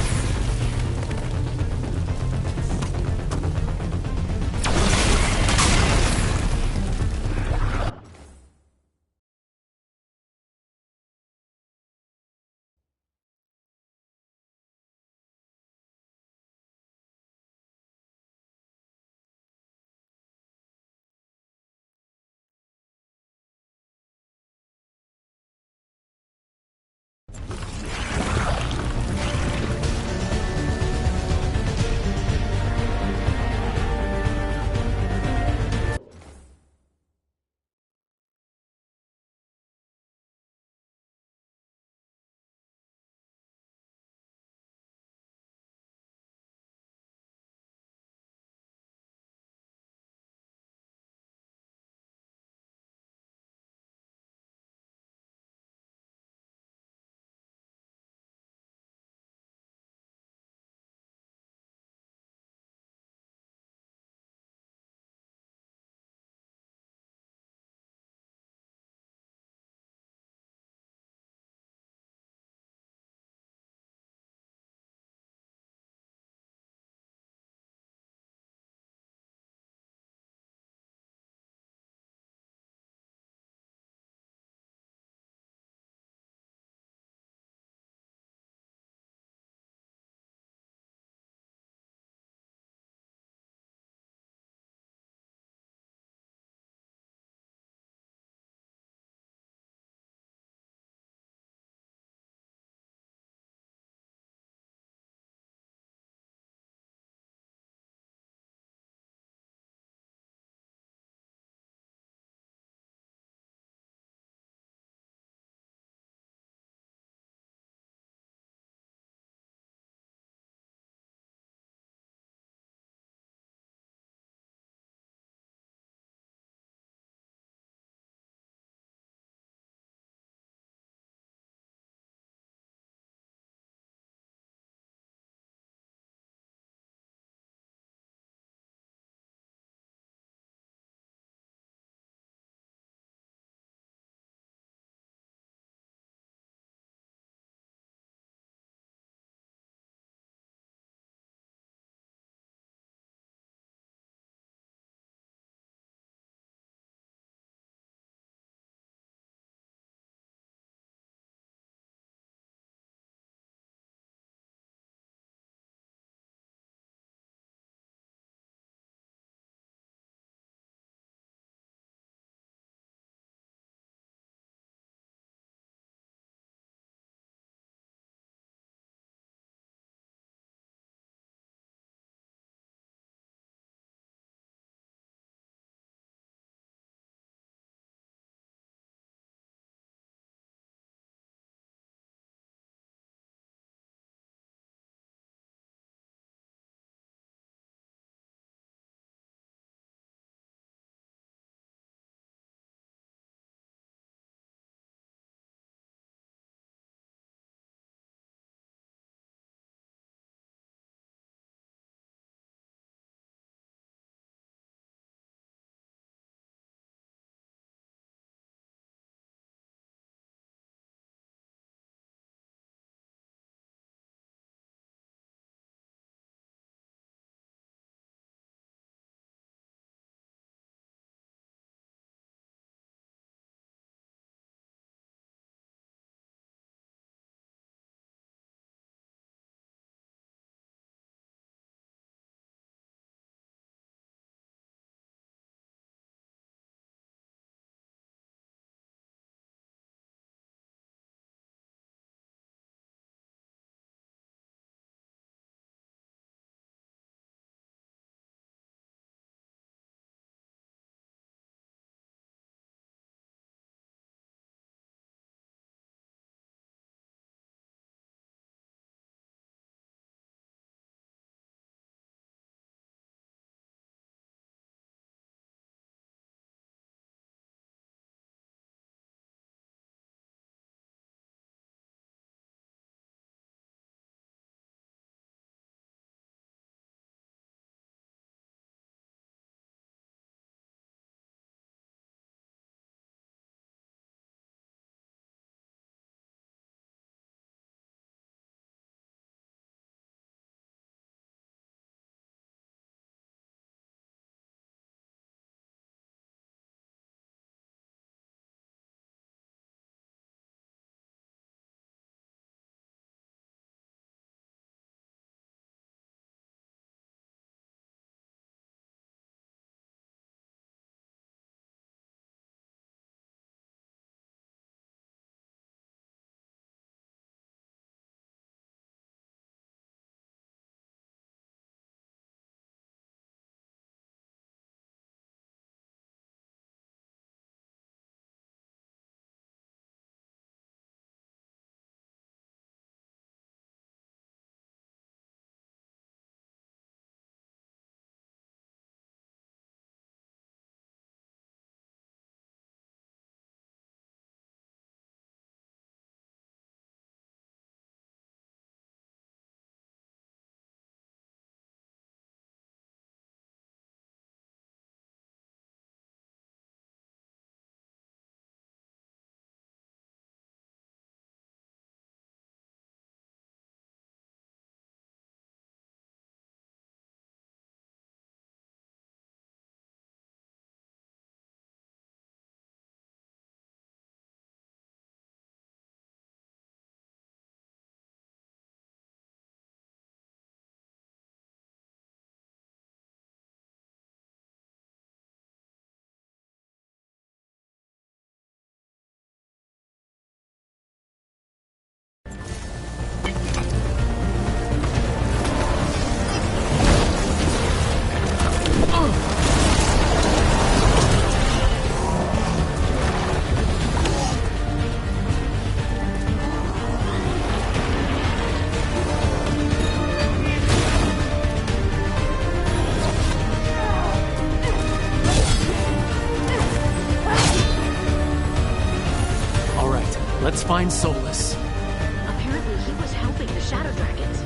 find Solus. Apparently he was helping the Shadow Dragons.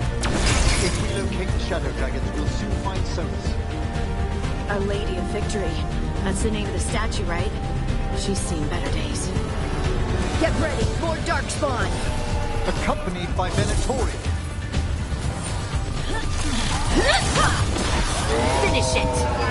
If we locate the Shadow Dragons, we'll soon find Solus. Our Lady of Victory. That's the name of the statue, right? She's seen better days. Get ready, more Darkspawn! Accompanied by Venatori. Finish it!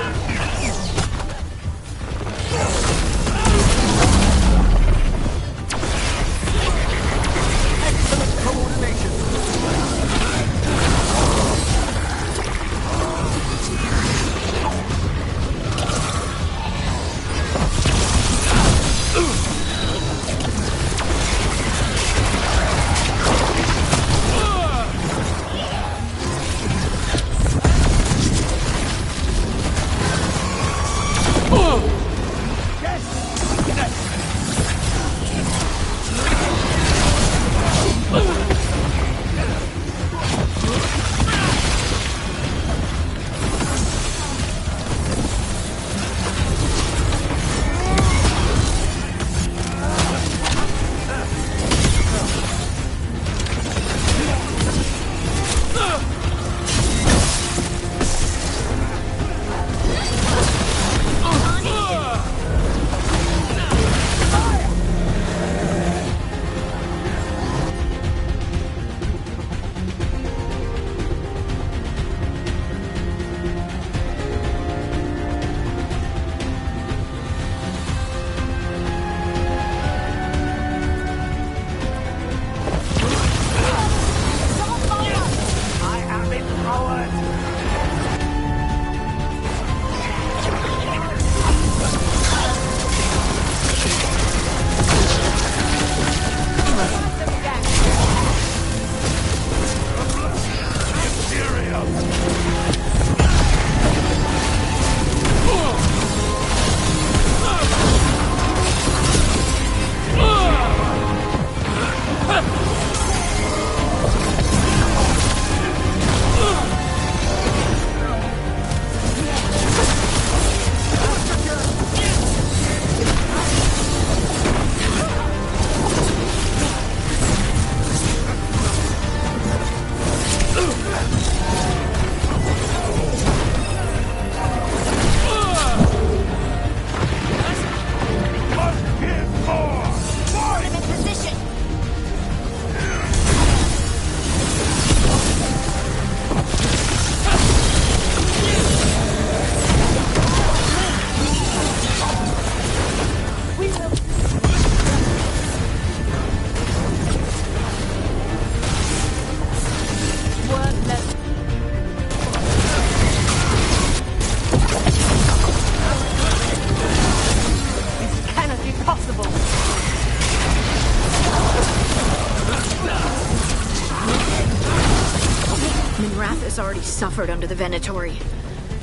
Already suffered under the Venatori,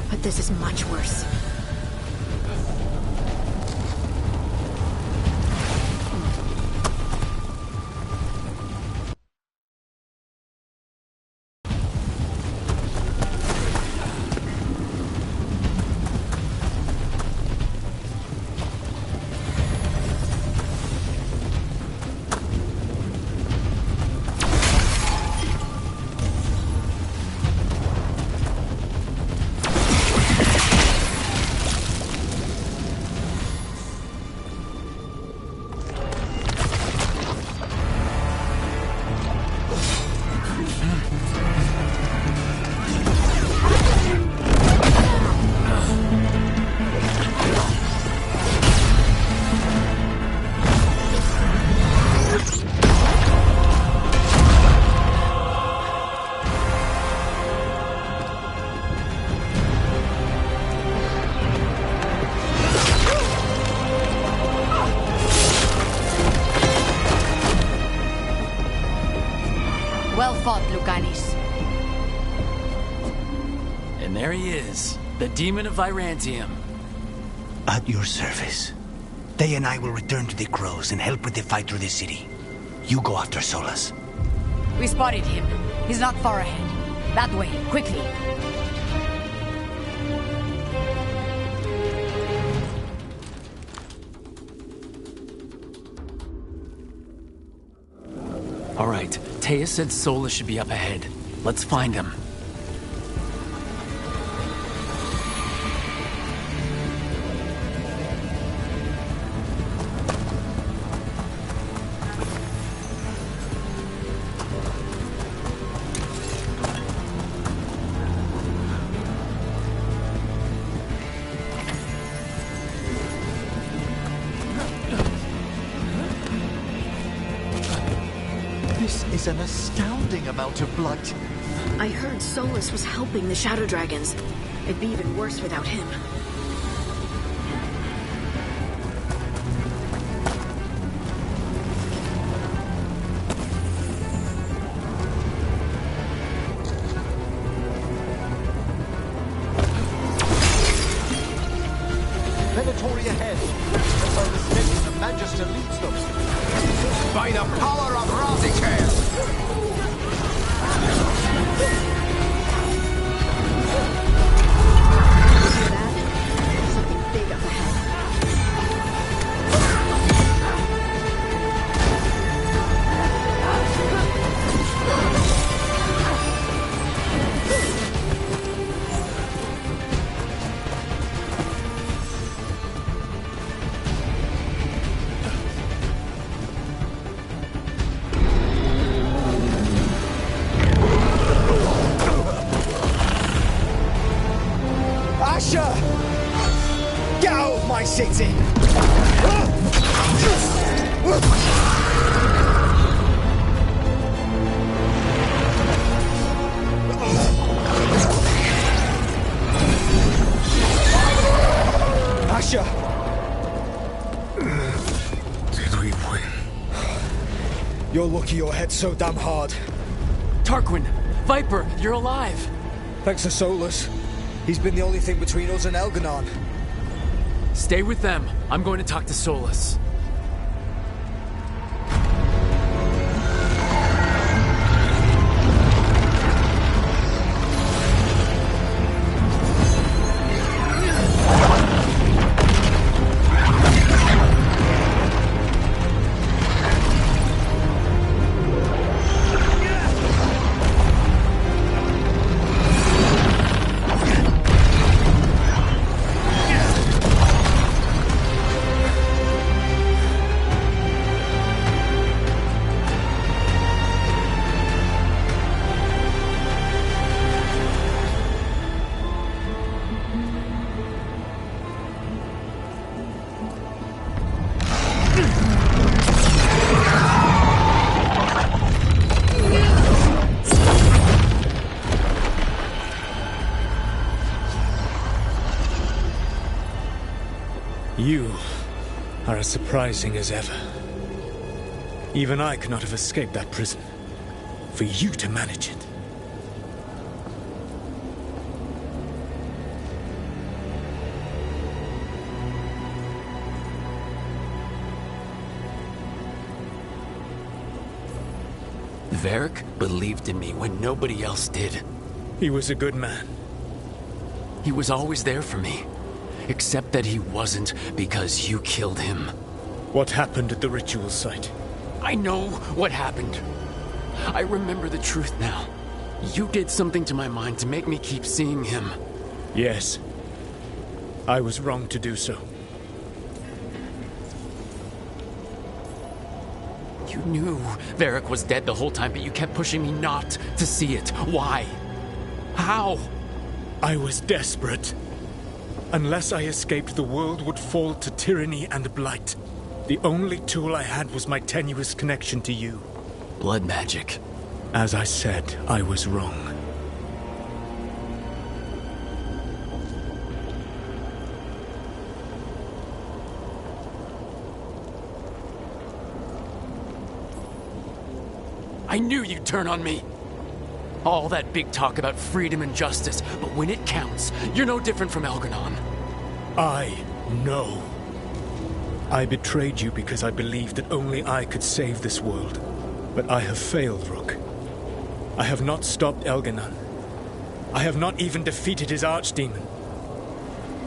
but this is much worse. Well fought, Lucanis. And there he is, the Demon of Virantium. At your service. They and I will return to the Crows and help with the fight through the city. You go after Solus. We spotted him. He's not far ahead. That way, quickly. All right, Taya said Solus should be up ahead. Let's find him. This is an astounding amount of blood. I heard Solus was helping the Shadow Dragons. It'd be even worse without him. Veilguard ahead. That's how the State of Magister leads them. By the power of Razikale! Something big up ahead. Asher! Get out of my city! Asher! Did we win? You're lucky you're hit so damn hard. Tarquin! Viper, you're alive! Thanks to Solus. He's been the only thing between us and Elganon. Stay with them. I'm going to talk to Solus. You are as surprising as ever. Even I could not have escaped that prison. For you to manage it. Varric believed in me when nobody else did. He was a good man. He was always there for me. Except that he wasn't because you killed him. What happened at the ritual site? I know what happened. I remember the truth now. You did something to my mind to make me keep seeing him. Yes. I was wrong to do so. You knew Varric was dead the whole time, but you kept pushing me not to see it. Why? How? I was desperate. Unless I escaped, the world would fall to tyranny and blight. The only tool I had was my tenuous connection to you. Blood magic. As I said, I was wrong. I knew you'd turn on me. All that big talk about freedom and justice, but when it counts, you're no different from Elganon. I know. I betrayed you because I believed that only I could save this world. But I have failed, Rook. I have not stopped Elganon. I have not even defeated his archdemon.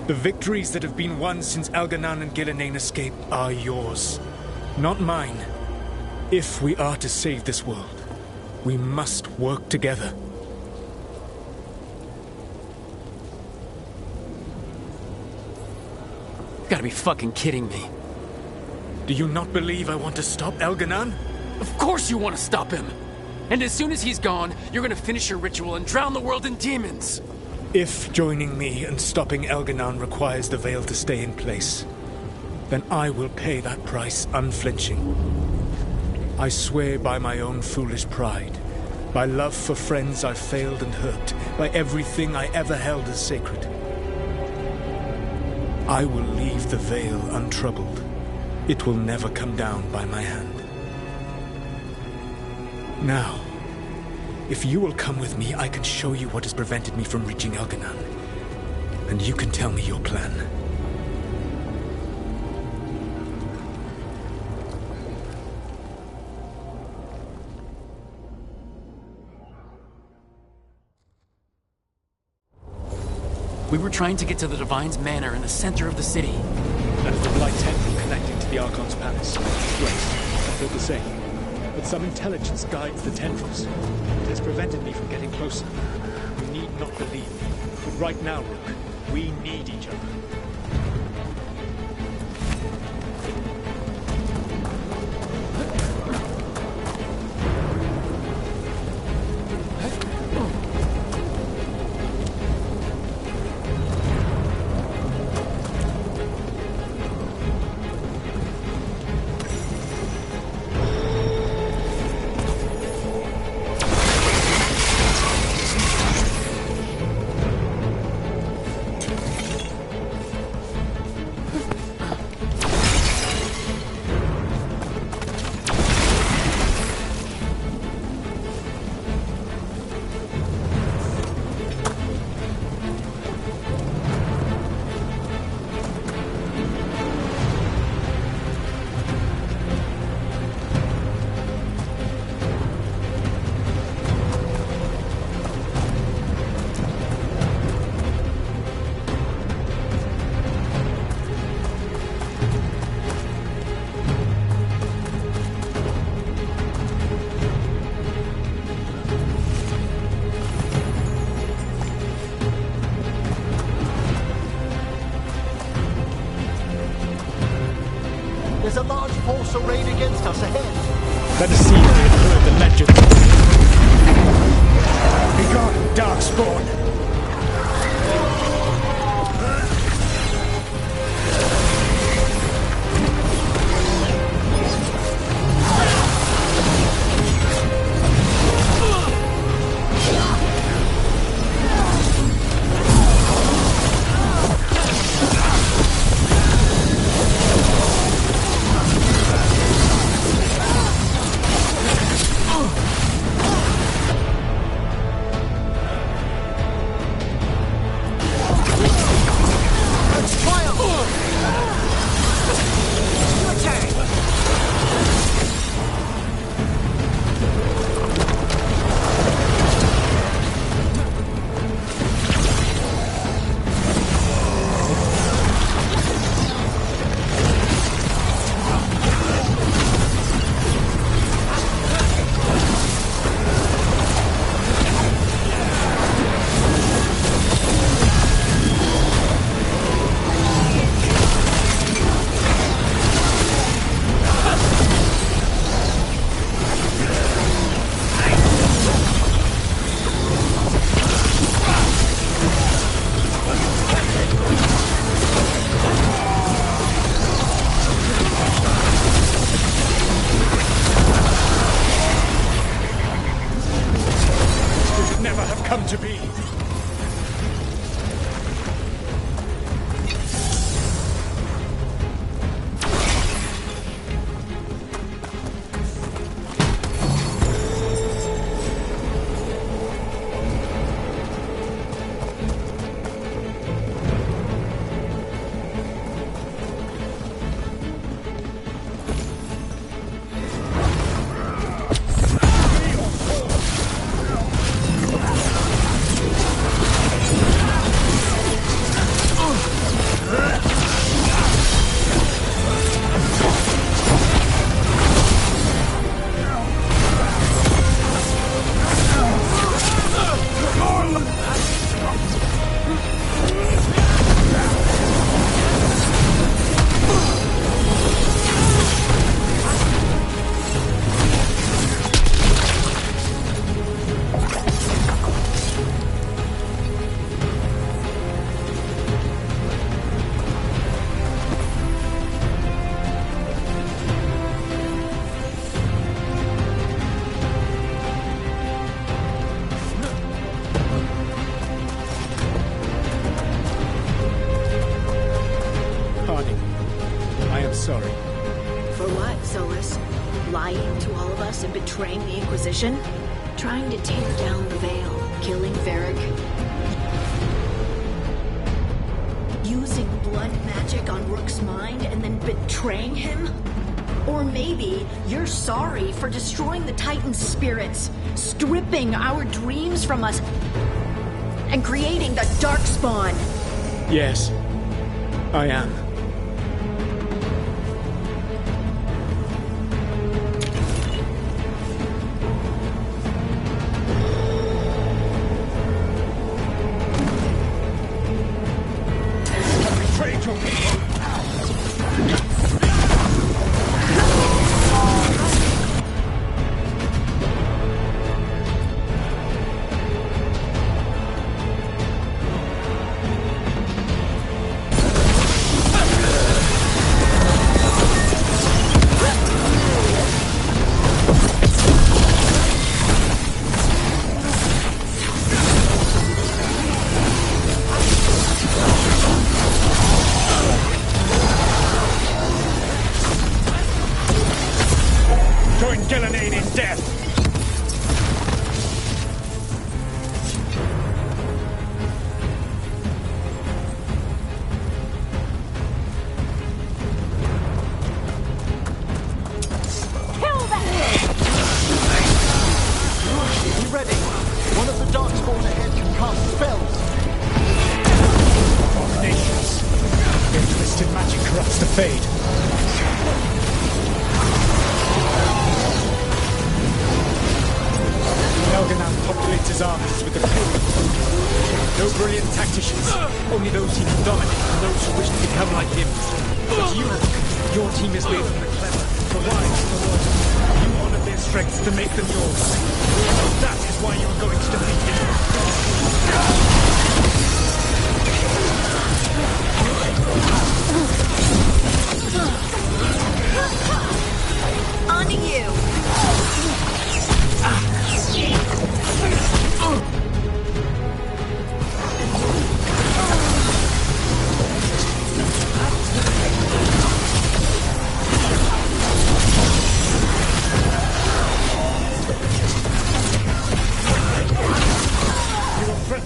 The victories that have been won since Elganon and Gillenane escaped are yours, not mine. If we are to save this world, we must work together. You gotta be fucking kidding me. Do you not believe I want to stop Elganon? Of course you want to stop him! And as soon as he's gone, you're gonna finish your ritual and drown the world in demons! If joining me and stopping Elganon requires the Veil to stay in place, then I will pay that price unflinching. I swear by my own foolish pride, by love for friends I've failed and hurt, by everything I ever held as sacred. I will leave the Veil untroubled. It will never come down by my hand. Now, if you will come with me, I can show you what has prevented me from reaching Elganon. And you can tell me your plan. We were trying to get to the Divine's Manor in the center of the city. That is the Blight Temple connecting to the Archon's Palace. Yes, I thought the same. But some intelligence guides the tendrils. It has prevented me from getting closer. You need not believe me. But right now, Rook, we need each other. There's a large force arrayed against us ahead. Let us see if they have heard the legend. Begone, Darkspawn! Come to be. mission? Trying to tear down the Veil, killing Varric. Using blood magic on Rook's mind and then betraying him? Or maybe you're sorry for destroying the Titan's spirits, stripping our dreams from us, and creating the Darkspawn. Yes, I am. Betrayed your people!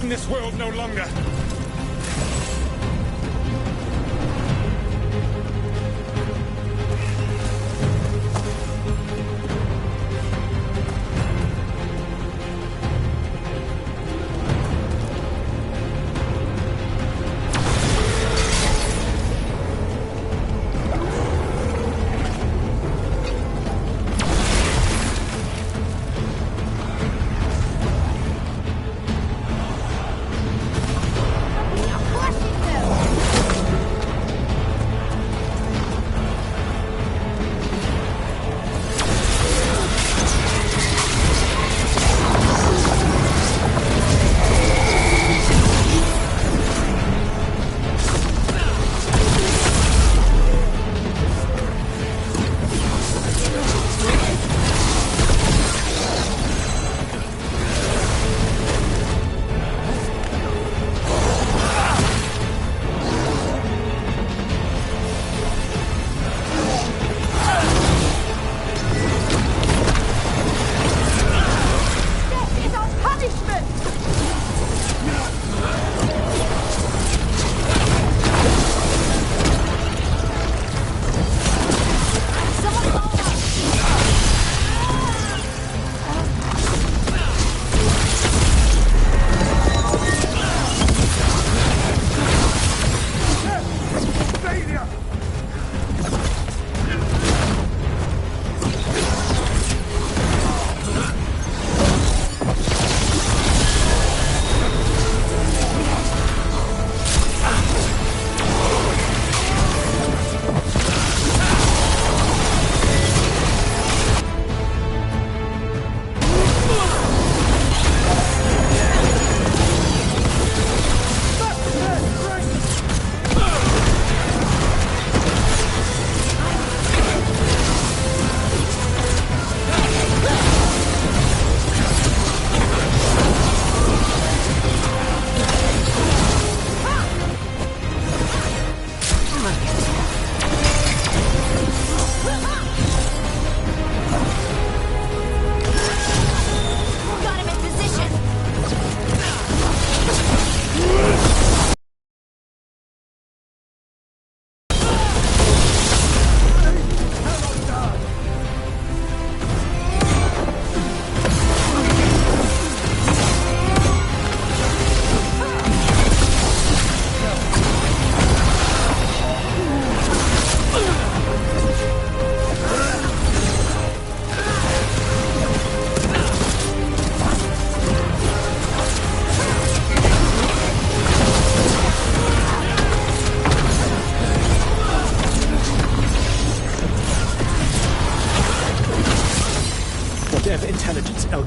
This world no longer.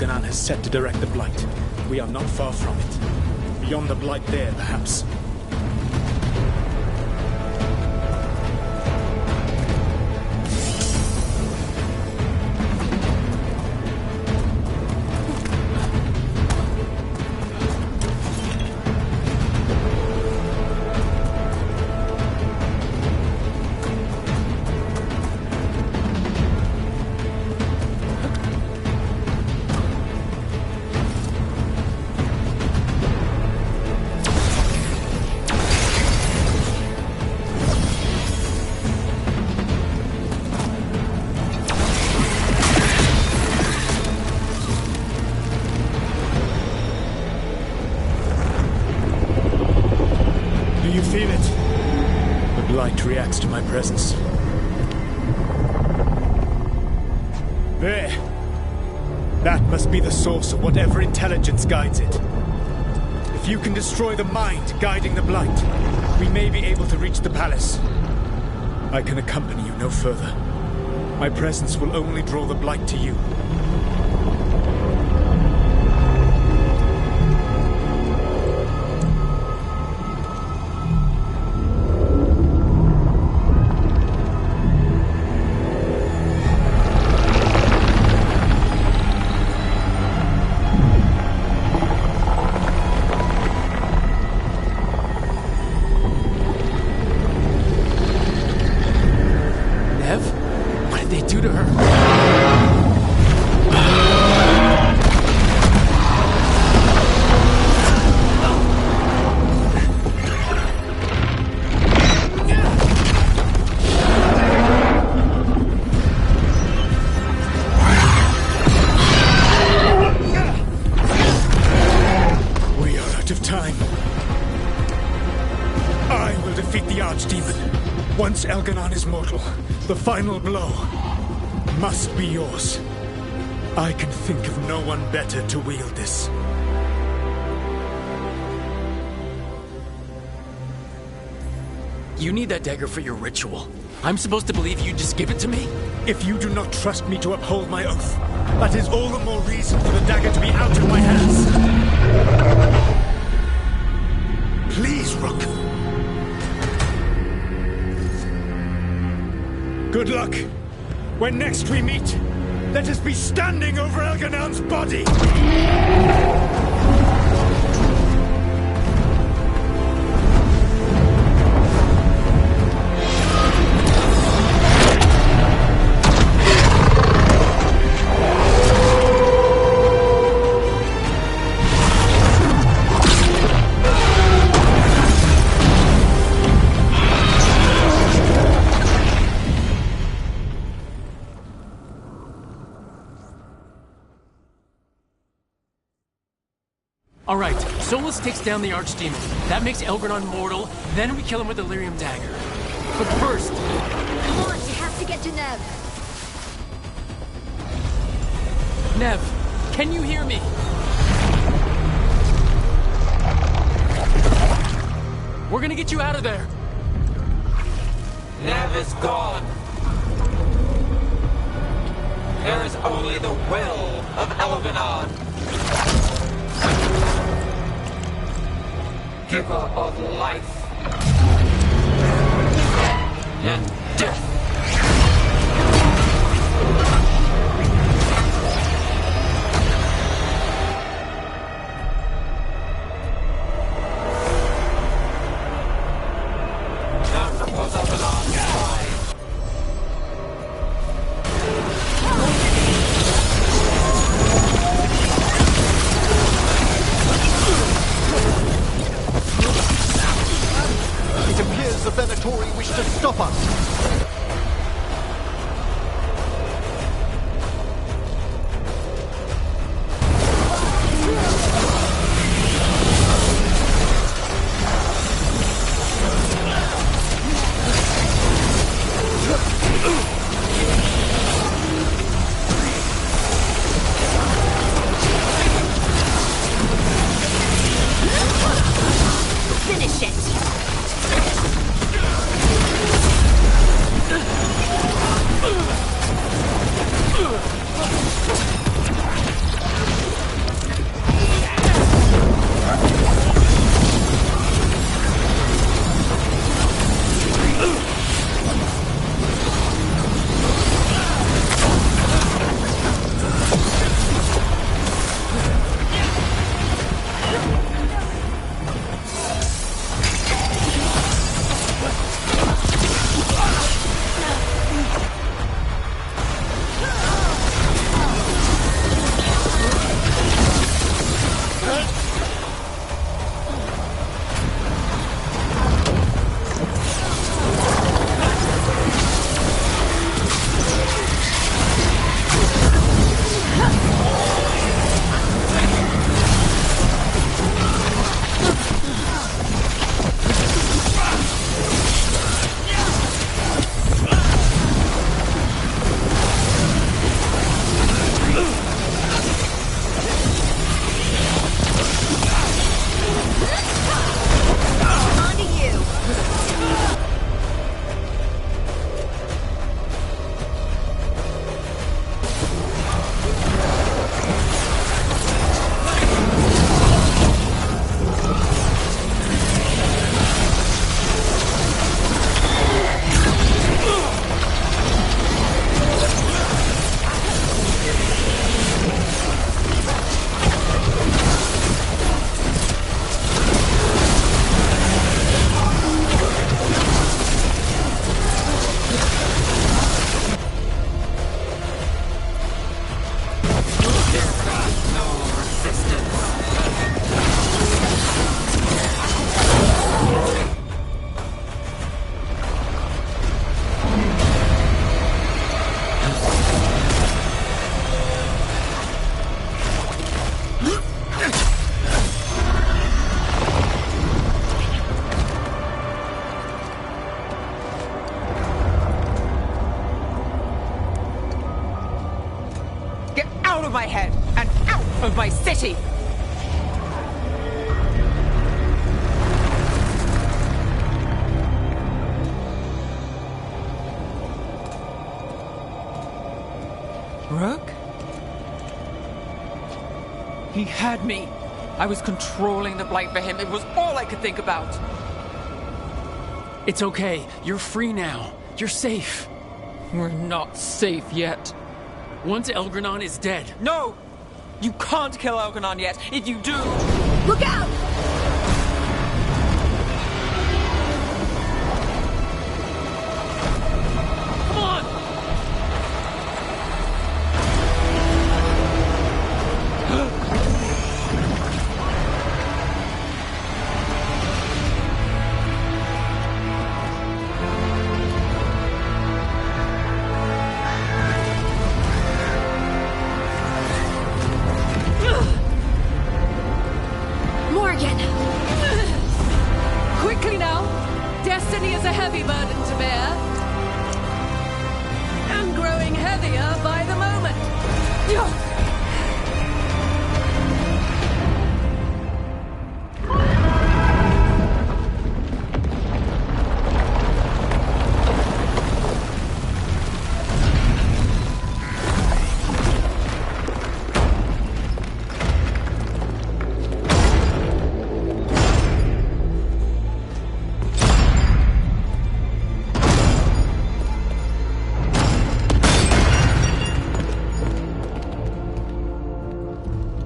Elganon has set to direct the Blight. We are not far from it. Beyond the Blight there, perhaps. Reacts to my presence. There. That must be the source of whatever intelligence guides it. If you can destroy the mind guiding the Blight, we may be able to reach the palace. I can accompany you no further. My presence will only draw the Blight to you. Once Elganon is mortal, the final blow must be yours. I can think of no one better to wield this. You need that dagger for your ritual. I'm supposed to believe you just give it to me? If you do not trust me to uphold my oath, that is all the more reason for the dagger to be out of my hands. Please, Rook. Good luck. When next we meet, let us be standing over Elganon's body! Alright, Solus takes down the Archdemon. That makes Elganon mortal, then we kill him with the Lyrium dagger. But first... Come on, you have to get to Nev. Nev, can you hear me? We're gonna get you out of there. Nev is gone. There is only the will of Elganon. Giver of life and death. It appears the Venatori wish to stop us. my city! Rook? He had me. I was controlling the Blight for him. It was all I could think about. It's okay. You're free now. You're safe. We're not safe yet. Once Elgranon is dead... No! You can't kill Elgranon yet. If you do... Look out! Come on! Morgan! Quickly now! Destiny is a heavy burden to bear. And growing heavier by the moment.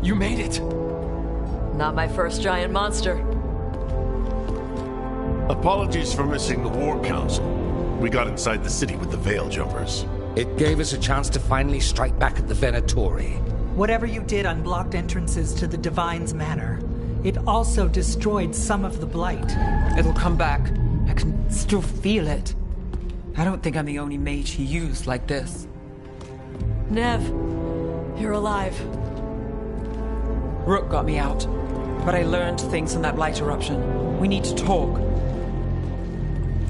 You made it! Not my first giant monster. Apologies for missing the War Council. We got inside the city with the Veil Jumpers. It gave us a chance to finally strike back at the Venatori. Whatever you did unblocked entrances to the Divine's Manor. It also destroyed some of the Blight. It'll come back. I can still feel it. I don't think I'm the only mage he used like this. Nev, you're alive. Rook got me out, but I learned things from that Blight eruption. We need to talk.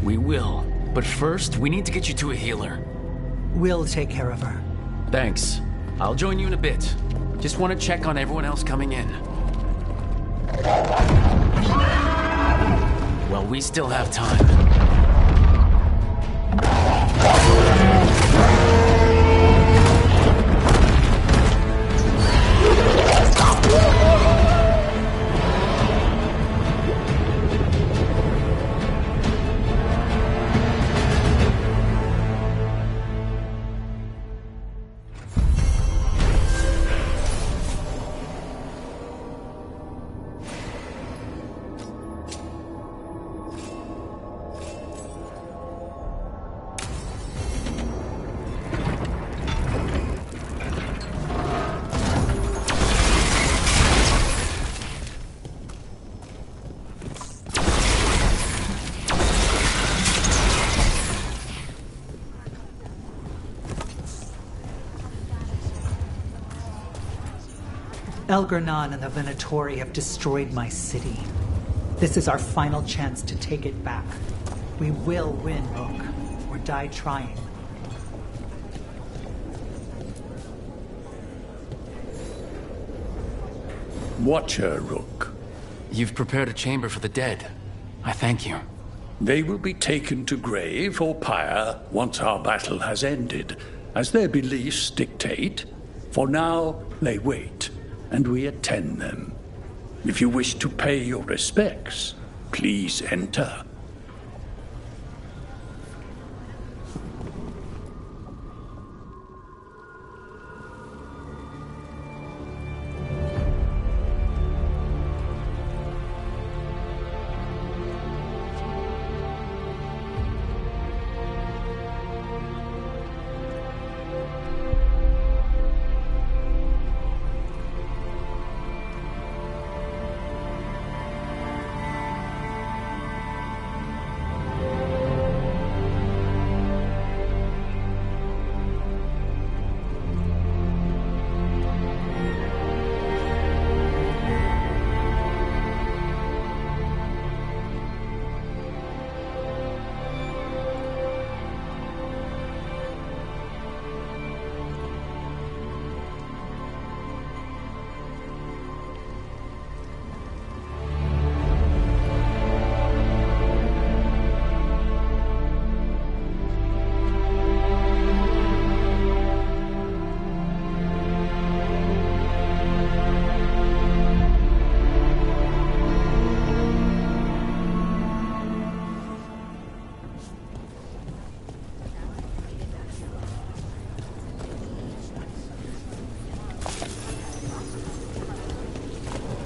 We will. But first, we need to get you to a healer. We'll take care of her. Thanks. I'll join you in a bit. Just want to check on everyone else coming in. Well, we still have time. Elgranon and the Venatori have destroyed my city. This is our final chance to take it back. We will win, Rook, or die trying. Watcher, Rook. You've prepared a chamber for the dead. I thank you. They will be taken to grave or pyre once our battle has ended, as their beliefs dictate. For now, they wait, and we attend them. If you wish to pay your respects, please enter.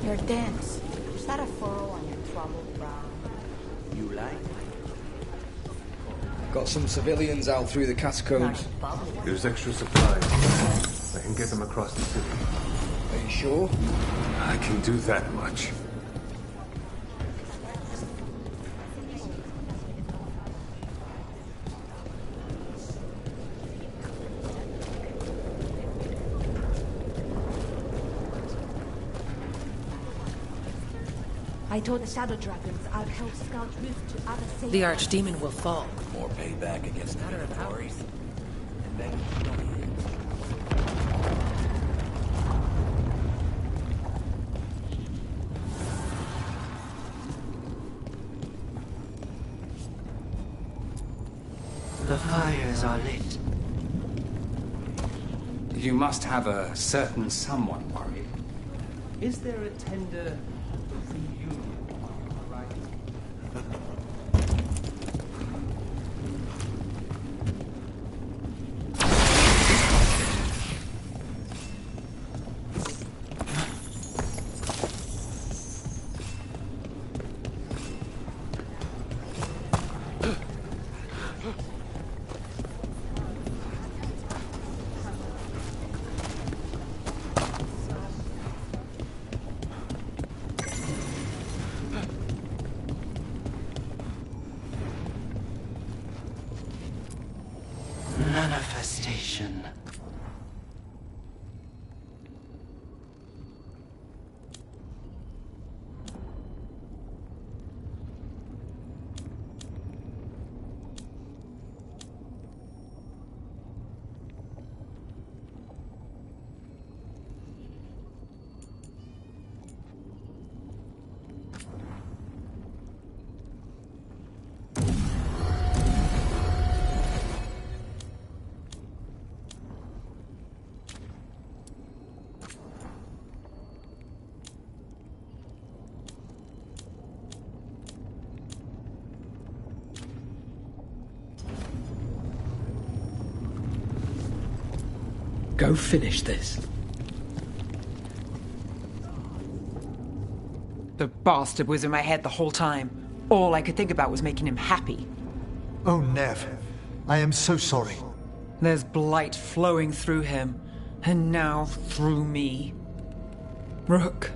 You're dense. Is that a furrow on your troubled brow? You like? Got some civilians out through the catacombs. There's extra supplies. I can get them across the city. Are you sure? I can do that much. I told the Shadow Dragons I'll help scout routes to other safe. The Archdemon will fall. More payback against the Minotaurs. And then The fires are lit. You must have a certain someone worried. Is there a tender reunion on the horizon? Manifestation. Go finish this. The bastard was in my head the whole time. All I could think about was making him happy. Oh, Nev. I am so sorry. There's blight flowing through him, and now through me. Rook.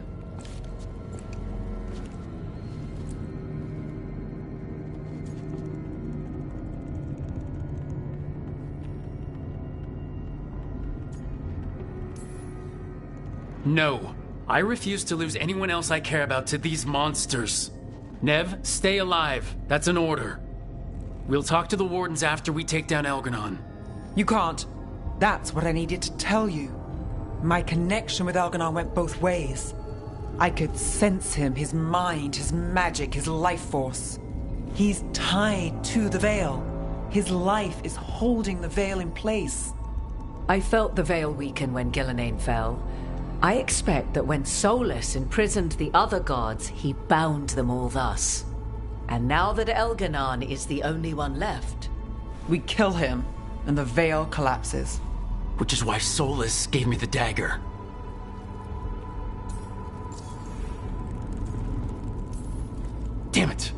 No. I refuse to lose anyone else I care about to these monsters. Nev, stay alive. That's an order. We'll talk to the Wardens after we take down Elganon. You can't. That's what I needed to tell you. My connection with Elganon went both ways. I could sense him, his mind, his magic, his life force. He's tied to the Veil. His life is holding the Veil in place. I felt the Veil weaken when Gillenane fell. I expect that when Solus imprisoned the other gods, he bound them all thus. And now that Elganon is the only one left... We kill him, and the Veil collapses. Which is why Solus gave me the dagger. Damn it!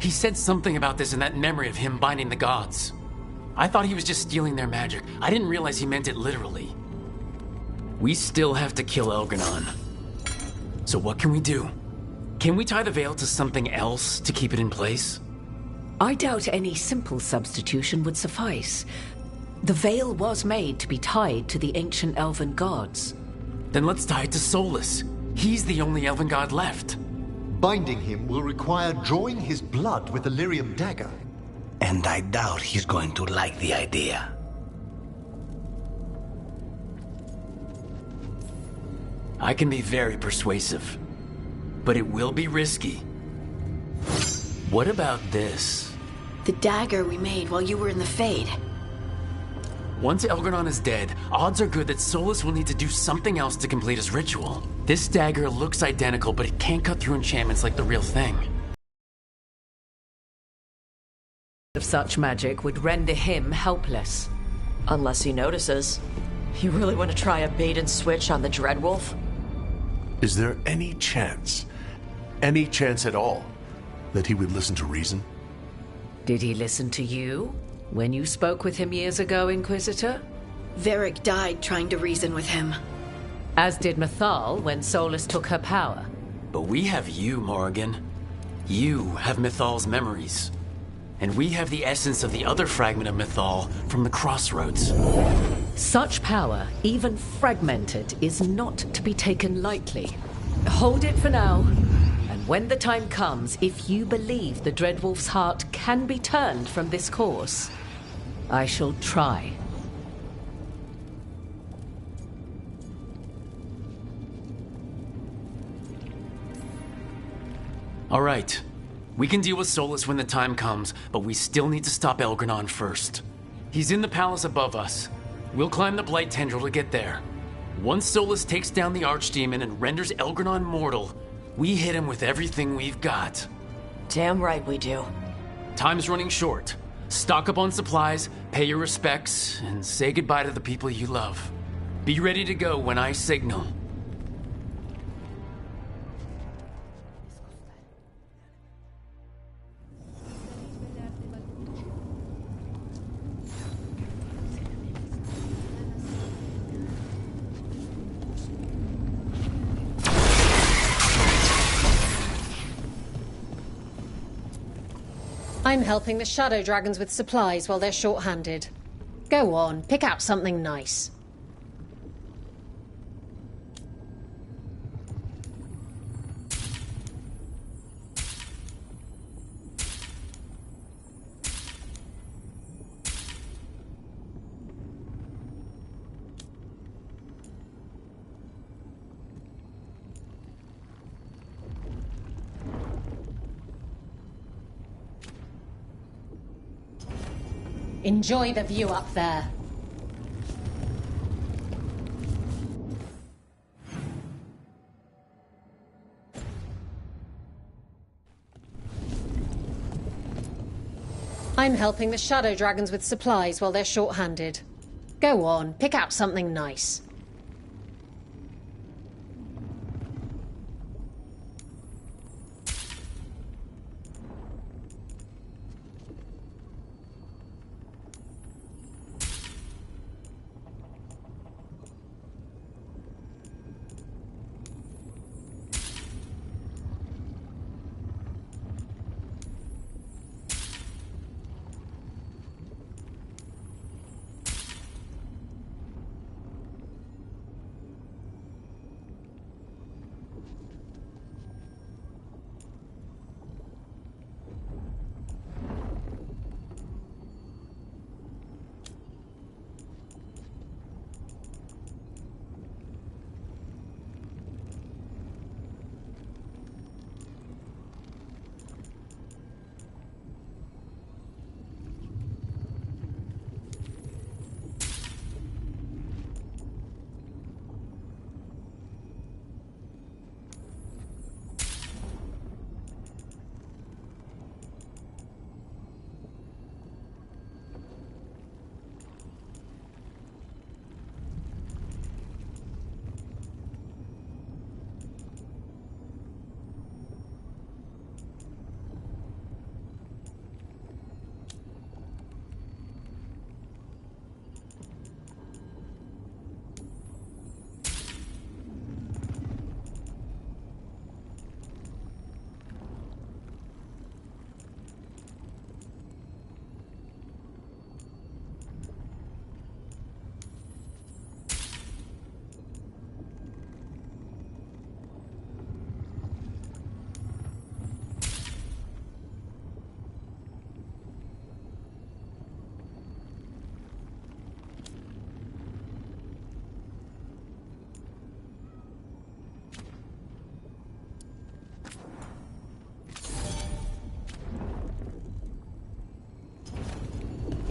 He said something about this in that memory of him binding the gods. I thought he was just stealing their magic. I didn't realize he meant it literally. We still have to kill Elganon. So what can we do? Can we tie the Veil to something else to keep it in place? I doubt any simple substitution would suffice. The Veil was made to be tied to the ancient elven gods. Then let's tie it to Solus. He's the only elven god left. Binding him will require drawing his blood with the lyrium dagger. And I doubt he's going to like the idea. I can be very persuasive, but it will be risky. What about this? The dagger we made while you were in the Fade. Once Elganon is dead, odds are good that Solus will need to do something else to complete his ritual. This dagger looks identical, but it can't cut through enchantments like the real thing. Of such magic would render him helpless. Unless he notices. You really want to try a bait and switch on the Dreadwolf? Is there any chance at all, that he would listen to reason? Did he listen to you when you spoke with him years ago, Inquisitor? Varric died trying to reason with him. As did Mythal when Solus took her power. But we have you, Morrigan. You have Mythal's memories. And we have the essence of the other fragment of Mythal from the Crossroads. Such power, even fragmented, is not to be taken lightly. Hold it for now. And when the time comes, if you believe the Dreadwolf's heart can be turned from this course, I shall try. All right. We can deal with Solus when the time comes, but we still need to stop Elgranon first. He's in the palace above us. We'll climb the Blight Tendril to get there. Once Solus takes down the Archdemon and renders Elgranon mortal, we hit him with everything we've got. Damn right we do. Time's running short. Stock up on supplies, pay your respects, and say goodbye to the people you love. Be ready to go when I signal. I'm helping the Shadow Dragons with supplies while they're short-handed. Go on, pick out something nice. Enjoy the view up there. I'm helping the Shadow Dragons with supplies while they're short-handed. Go on, pick out something nice.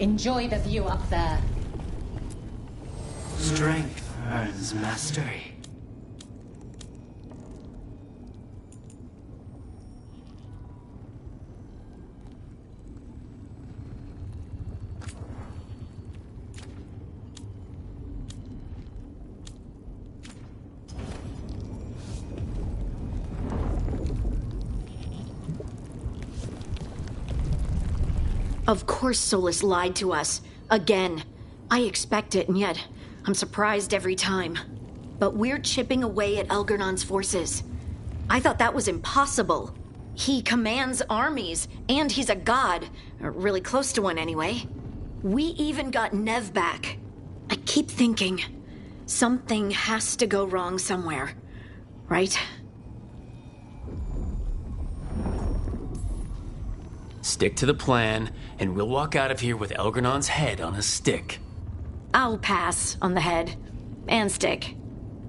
Enjoy the view up there. Strength earns mastery. Of course Solus lied to us. Again. I expect it, and yet I'm surprised every time. But we're chipping away at Elgernon's forces. I thought that was impossible. He commands armies, and he's a god. Or really close to one, anyway. We even got Nev back. I keep thinking, something has to go wrong somewhere. Right? Stick to the plan, and we'll walk out of here with Elgernon's head on a stick. I'll pass on the head. And stick.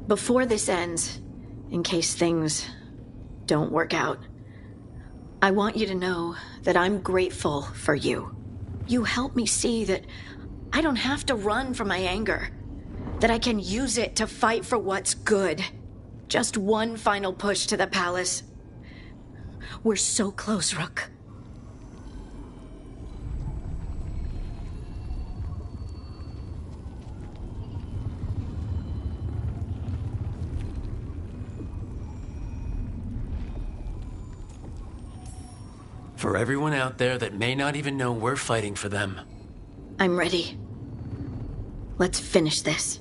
Before this ends, in case things don't work out, I want you to know that I'm grateful for you. You help me see that I don't have to run from my anger. That I can use it to fight for what's good. Just one final push to the palace. We're so close, Rook. For everyone out there that may not even know we're fighting for them. I'm ready. Let's finish this.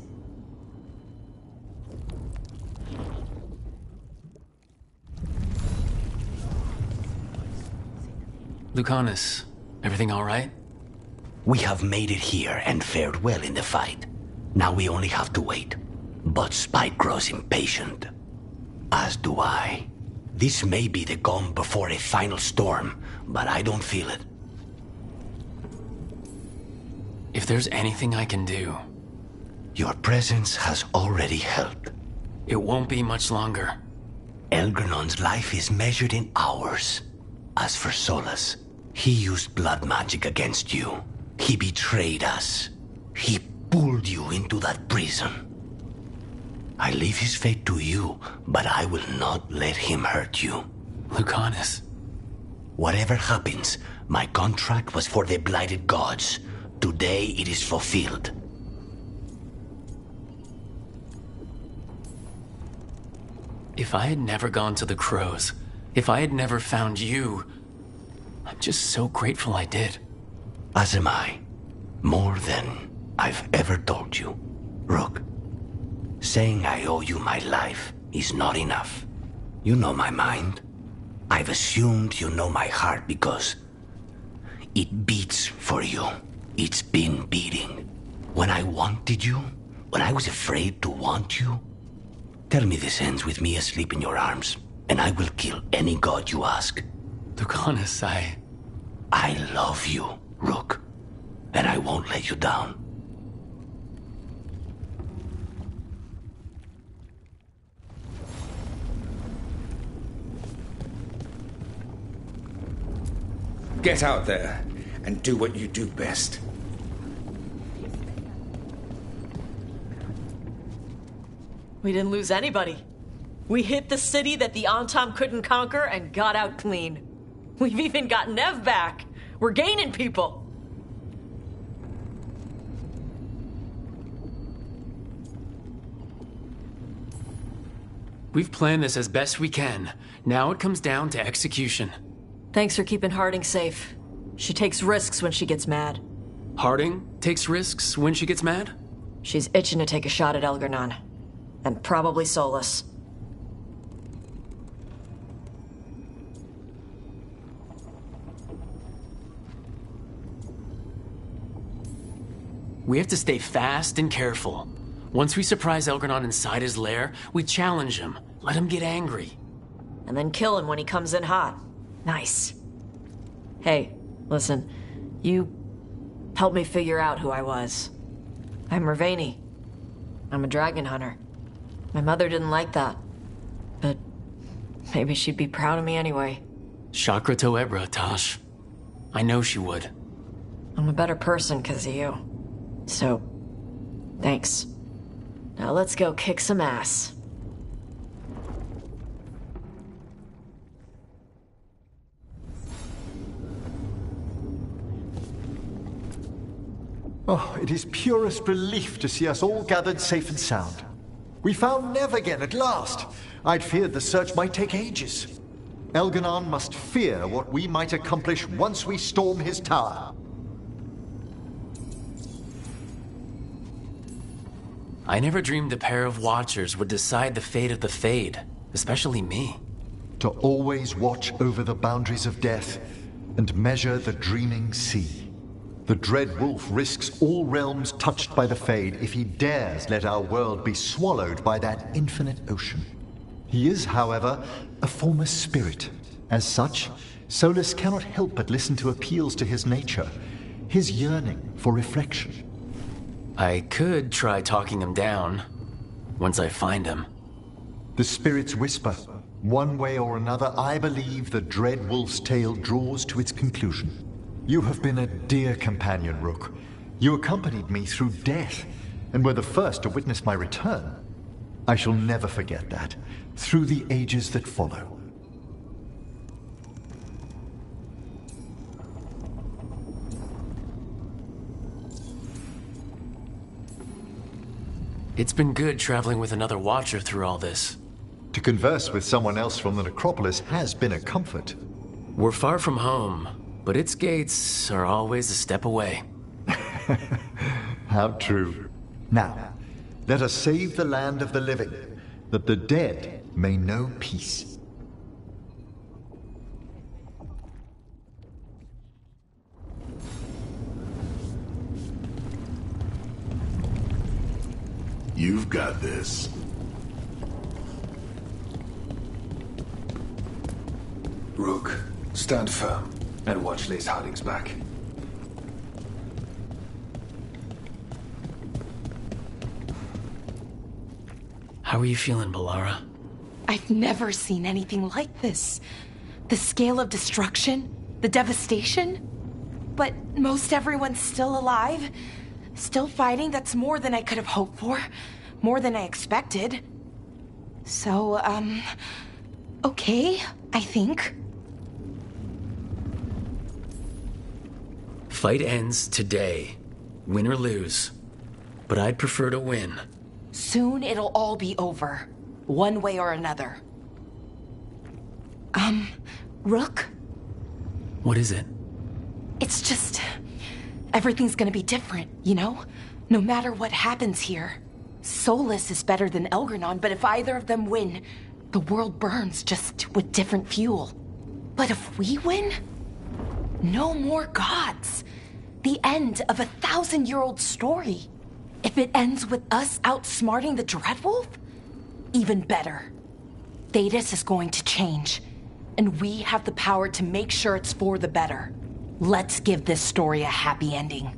Lucanus, everything all right? We have made it here and fared well in the fight. Now we only have to wait. But Spike grows impatient. As do I. This may be the calm before a final storm, but I don't feel it. If there's anything I can do... Your presence has already helped. It won't be much longer. Elgernon's life is measured in hours. As for Solus, he used blood magic against you. He betrayed us. He pulled you into that prison. I leave his fate to you, but I will not let him hurt you. Lucanus. Whatever happens, my contract was for the blighted gods. Today it is fulfilled. If I had never gone to the Crows, if I had never found you, I'm just so grateful I did. As am I. More than I've ever told you. Rook, saying I owe you my life is not enough. You know my mind. I've assumed you know my heart because it beats for you. It's been beating. When I wanted you, when I was afraid to want you, tell me this ends with me asleep in your arms, and I will kill any god you ask. Lucanus, I love you, Rook, and I won't let you down. Get out there and do what you do best. We didn't lose anybody. We hit the city that the Antam couldn't conquer and got out clean. We've even got Nev back. We're gaining people. We've planned this as best we can. Now it comes down to execution. Thanks for keeping Harding safe. She takes risks when she gets mad. Harding takes risks when she gets mad? She's itching to take a shot at Elgernon. And probably Solus. We have to stay fast and careful. Once we surprise Elgernon inside his lair, we challenge him, let him get angry. And then kill him when he comes in hot. Nice. Hey, listen. You helped me figure out who I was. I'm Ravani. I'm a dragon hunter. My mother didn't like that. But maybe she'd be proud of me anyway. Chakra to Ebra, Tosh. I know she would. I'm a better person because of you. So, thanks. Now let's go kick some ass. Oh, it is purest relief to see us all gathered safe and sound. We found Nev again at last. I'd feared the search might take ages. Elgernon must fear what we might accomplish once we storm his tower. I never dreamed a pair of Watchers would decide the fate of the Fade, especially me. To always watch over the boundaries of death and measure the dreaming sea. The Dread Wolf risks all realms touched by the Fade if he dares let our world be swallowed by that infinite ocean. He is, however, a former spirit. As such, Solus cannot help but listen to appeals to his nature, his yearning for reflection. I could try talking him down, once I find him. The spirits whisper. One way or another, I believe the Dread Wolf's tale draws to its conclusion. You have been a dear companion, Rook. You accompanied me through death, and were the first to witness my return. I shall never forget that, through the ages that follow. It's been good traveling with another Watcher through all this. To converse with someone else from the necropolis has been a comfort. We're far from home, but its gates are always a step away. How true. Now, let us save the land of the living, that the dead may know peace. You've got this. Rook, stand firm and watch Lace Harding's back. How are you feeling, Balara? I've never seen anything like this. The scale of destruction, the devastation. But most everyone's still alive, still fighting. That's more than I could have hoped for, more than I expected. So, okay, I think. Fight ends today, win or lose. But I'd prefer to win. Soon it'll all be over, one way or another. Rook? What is it? It's just... everything's gonna be different, you know? No matter what happens here. Solus is better than Elgranon, but if either of them win, the world burns, just with different fuel. But if we win, no more gods. The end of a 1,000-year-old story. If it ends with us outsmarting the Dreadwolf, even better. Thedas is going to change, and we have the power to make sure it's for the better. Let's give this story a happy ending.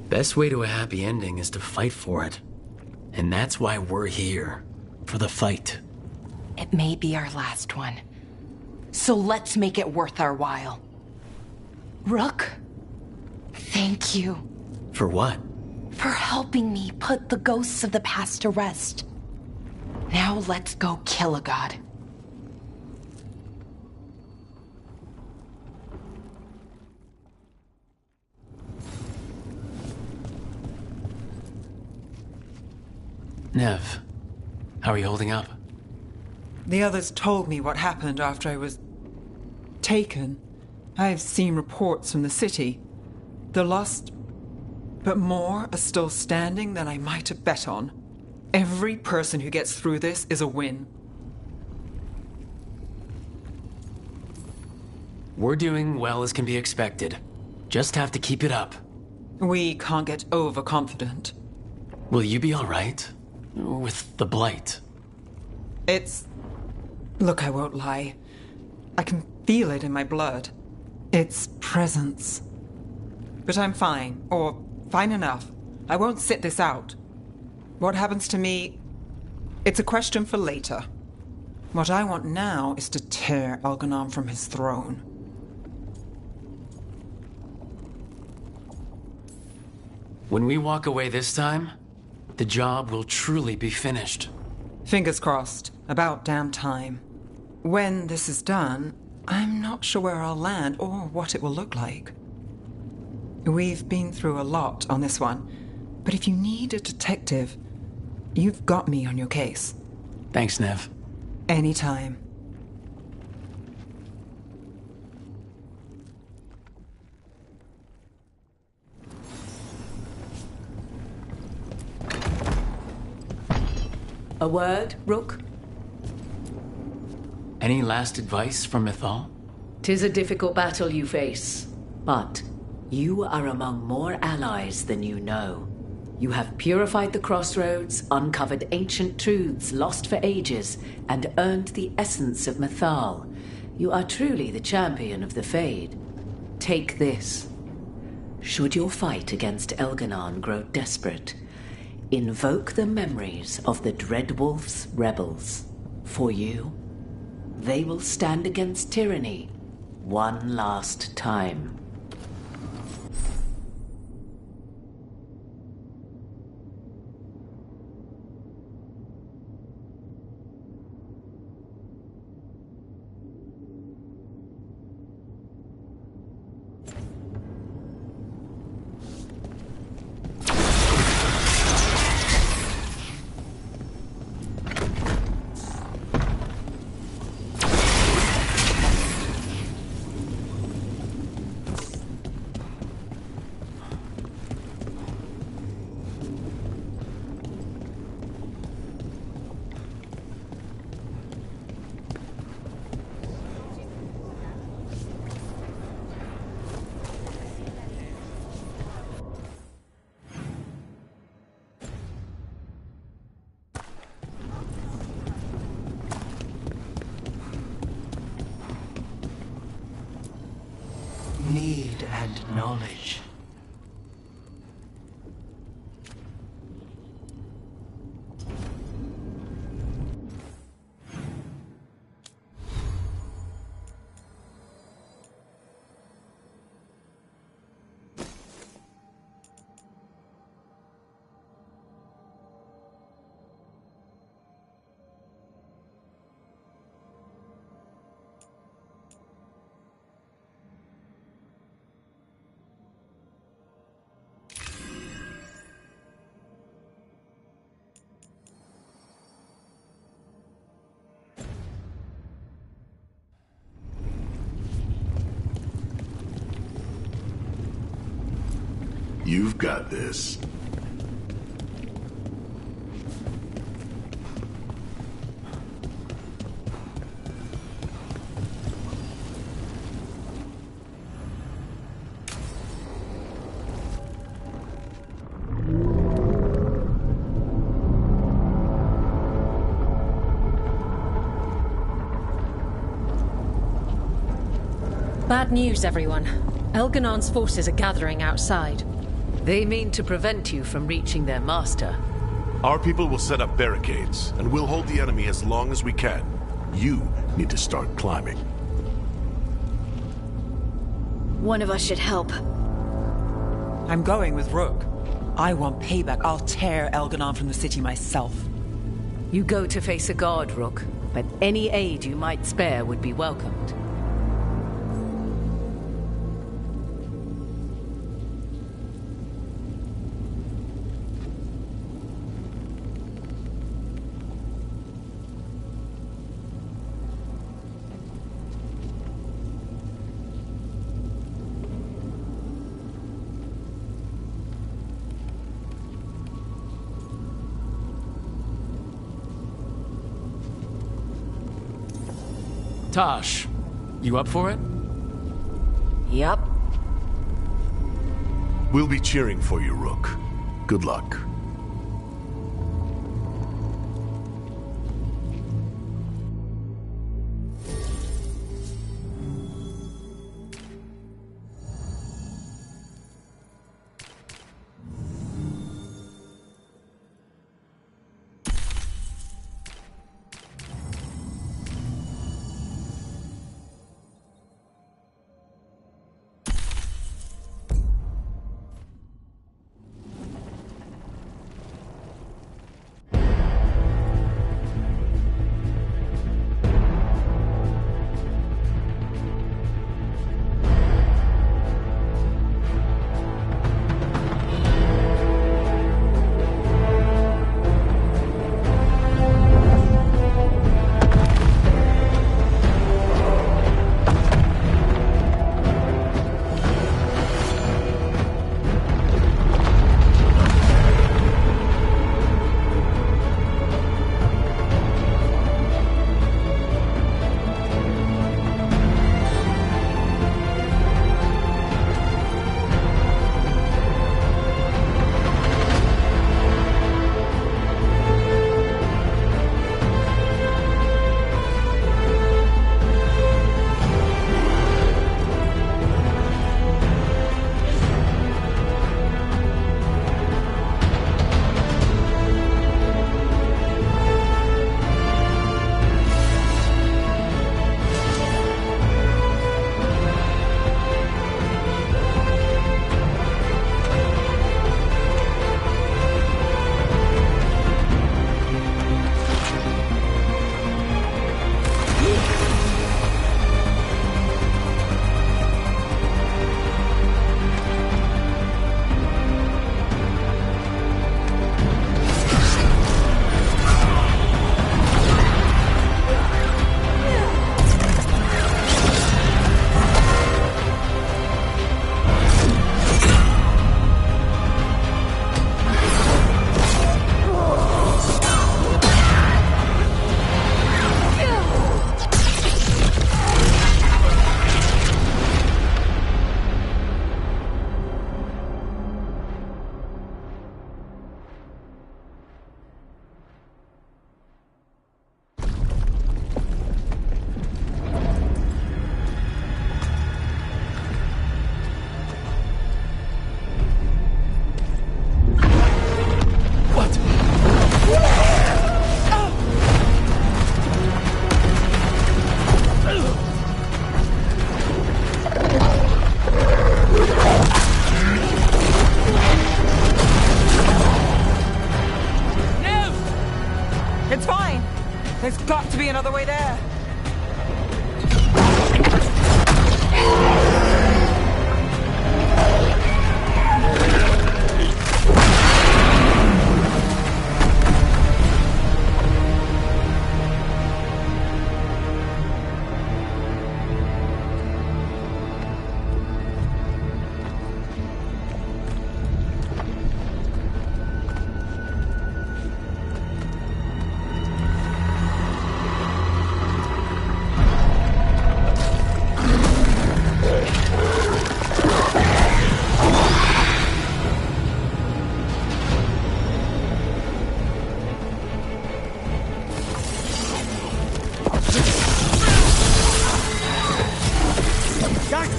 Best way to a happy ending is to fight for it. And that's why we're here. For the fight. It may be our last one. So let's make it worth our while. Rook, thank you. For what? For helping me put the ghosts of the past to rest. Now let's go kill a god. Nev, how are you holding up? The others told me what happened after I was taken. I've seen reports from the city. They're lost, but more are still standing than I might have bet on. Every person who gets through this is a win. We're doing well as can be expected. Just have to keep it up. We can't get overconfident. Will you be all right? With the Blight? Look, I won't lie. I can feel it in my blood. Its presence. But I'm fine, or fine enough. I won't sit this out. What happens to me, it's a question for later. What I want now is to tear Elgranon from his throne. When we walk away this time, the job will truly be finished. Fingers crossed. About damn time. When this is done, I'm not sure where I'll land or what it will look like. We've been through a lot on this one, but if you need a detective, you've got me on your case. Thanks, Nev. Anytime. A word, Rook? Any last advice from Mythal? 'Tis a difficult battle you face, but you are among more allies than you know. You have purified the crossroads, uncovered ancient truths lost for ages, and earned the essence of Mythal. You are truly the champion of the Fade. Take this. Should your fight against Elganon grow desperate, invoke the memories of the Dreadwolf's rebels. For you, they will stand against tyranny one last time. Need and knowledge. You've got this. Bad news, everyone. Elganon's forces are gathering outside. They mean to prevent you from reaching their master. Our people will set up barricades, and we'll hold the enemy as long as we can. You need to start climbing. One of us should help. I'm going with Rook. I want payback. I'll tear Elganon from the city myself. You go to face a guard, Rook, but any aid you might spare would be welcomed. Tosh, you up for it? Yup. We'll be cheering for you, Rook. Good luck.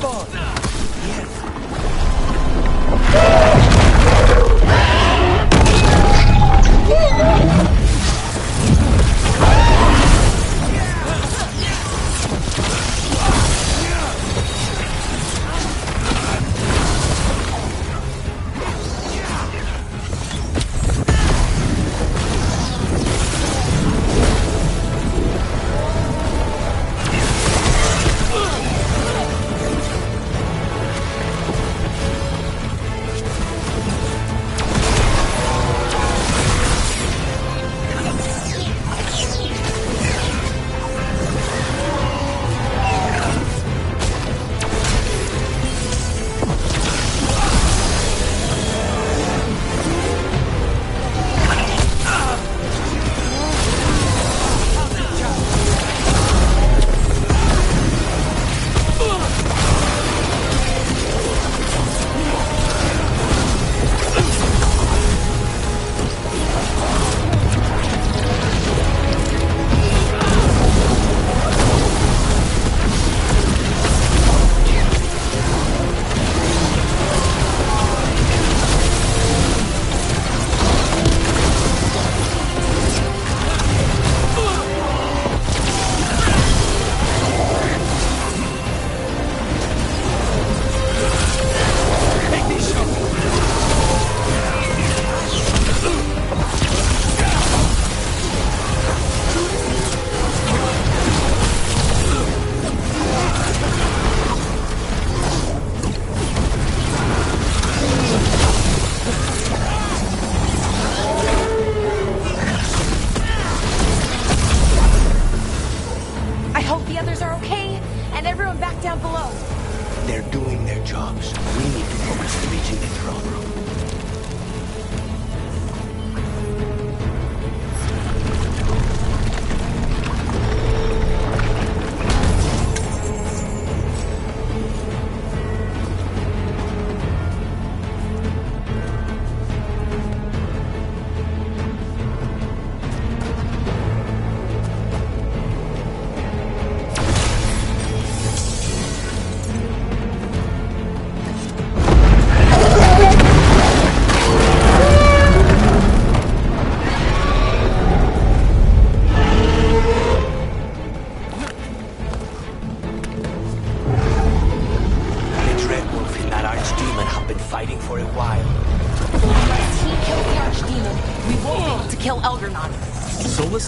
Veilguard! They're doing their jobs. We need to focus on reaching the throne room.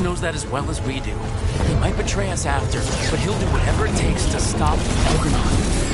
Knows that as well as we do. He might betray us after, but he'll do whatever it takes to stop Veilguard.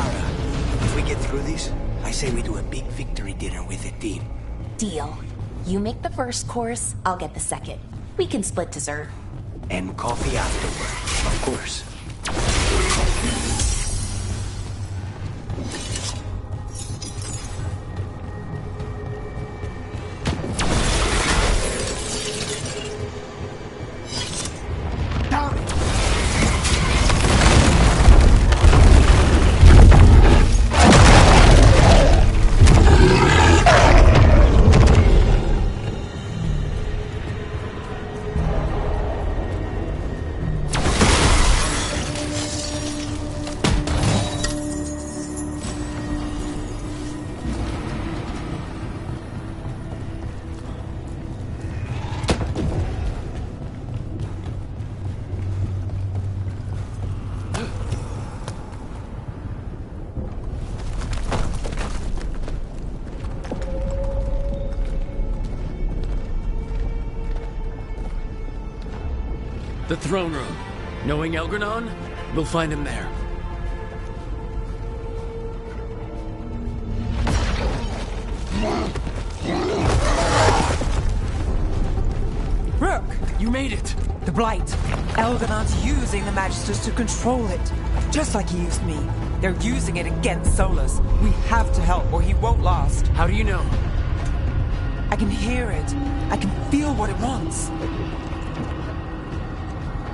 Lara, if we get through this, I say we do a big victory dinner with the team. Deal. You make the first course, I'll get the second. We can split dessert. And coffee afterward, of course. The throne room. Knowing Elgranon, we'll find him there. Rook! You made it! The Blight. Elganon's using the Magisters to control it. Just like he used me. They're using it against Solus. We have to help or he won't last. How do you know? I can hear it. I can feel what it wants.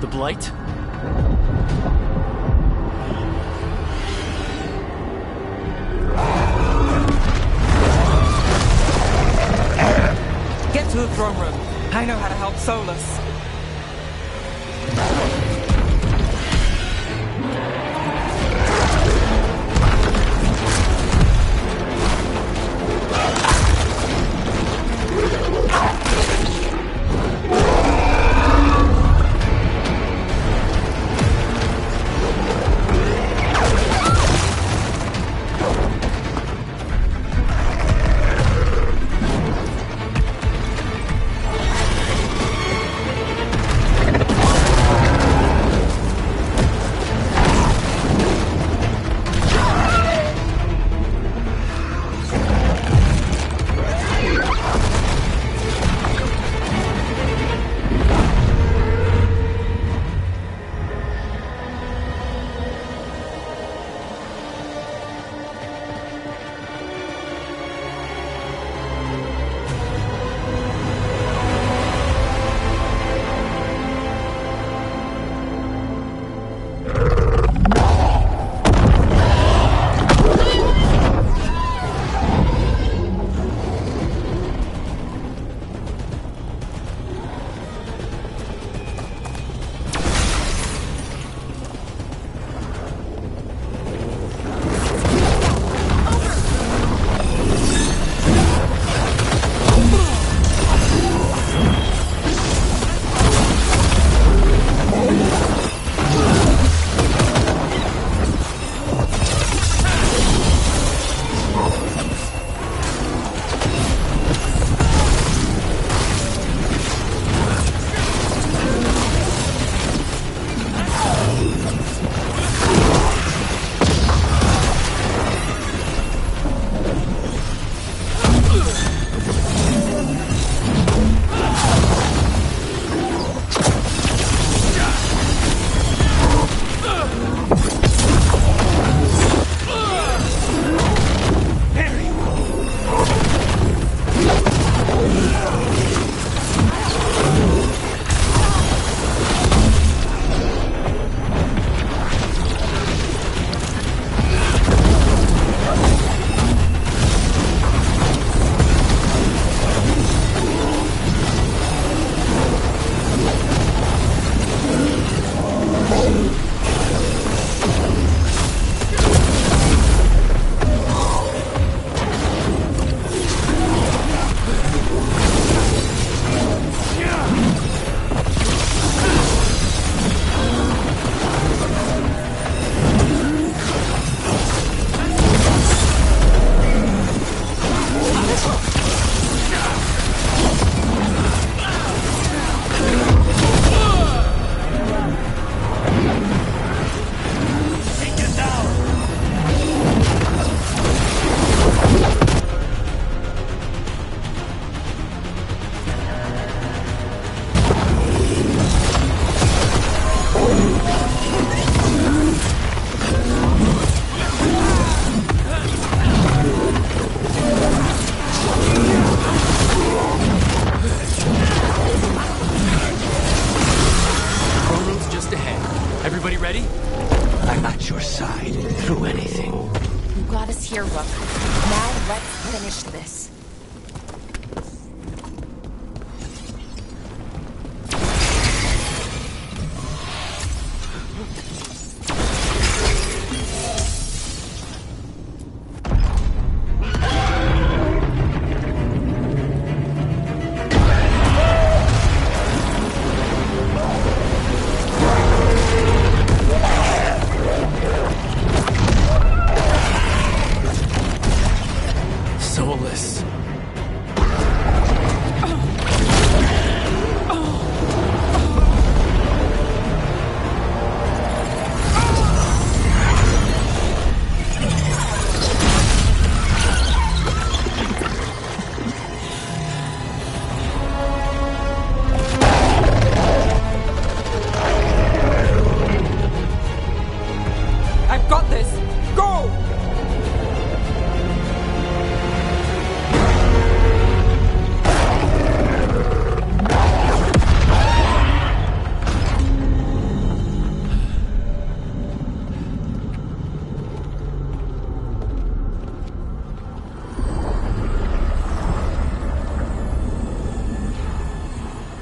The Blight? Get to the throne room. I know how to help Solus. got us here, Rook. Now let's finish this. Soulless. I've got this! Go!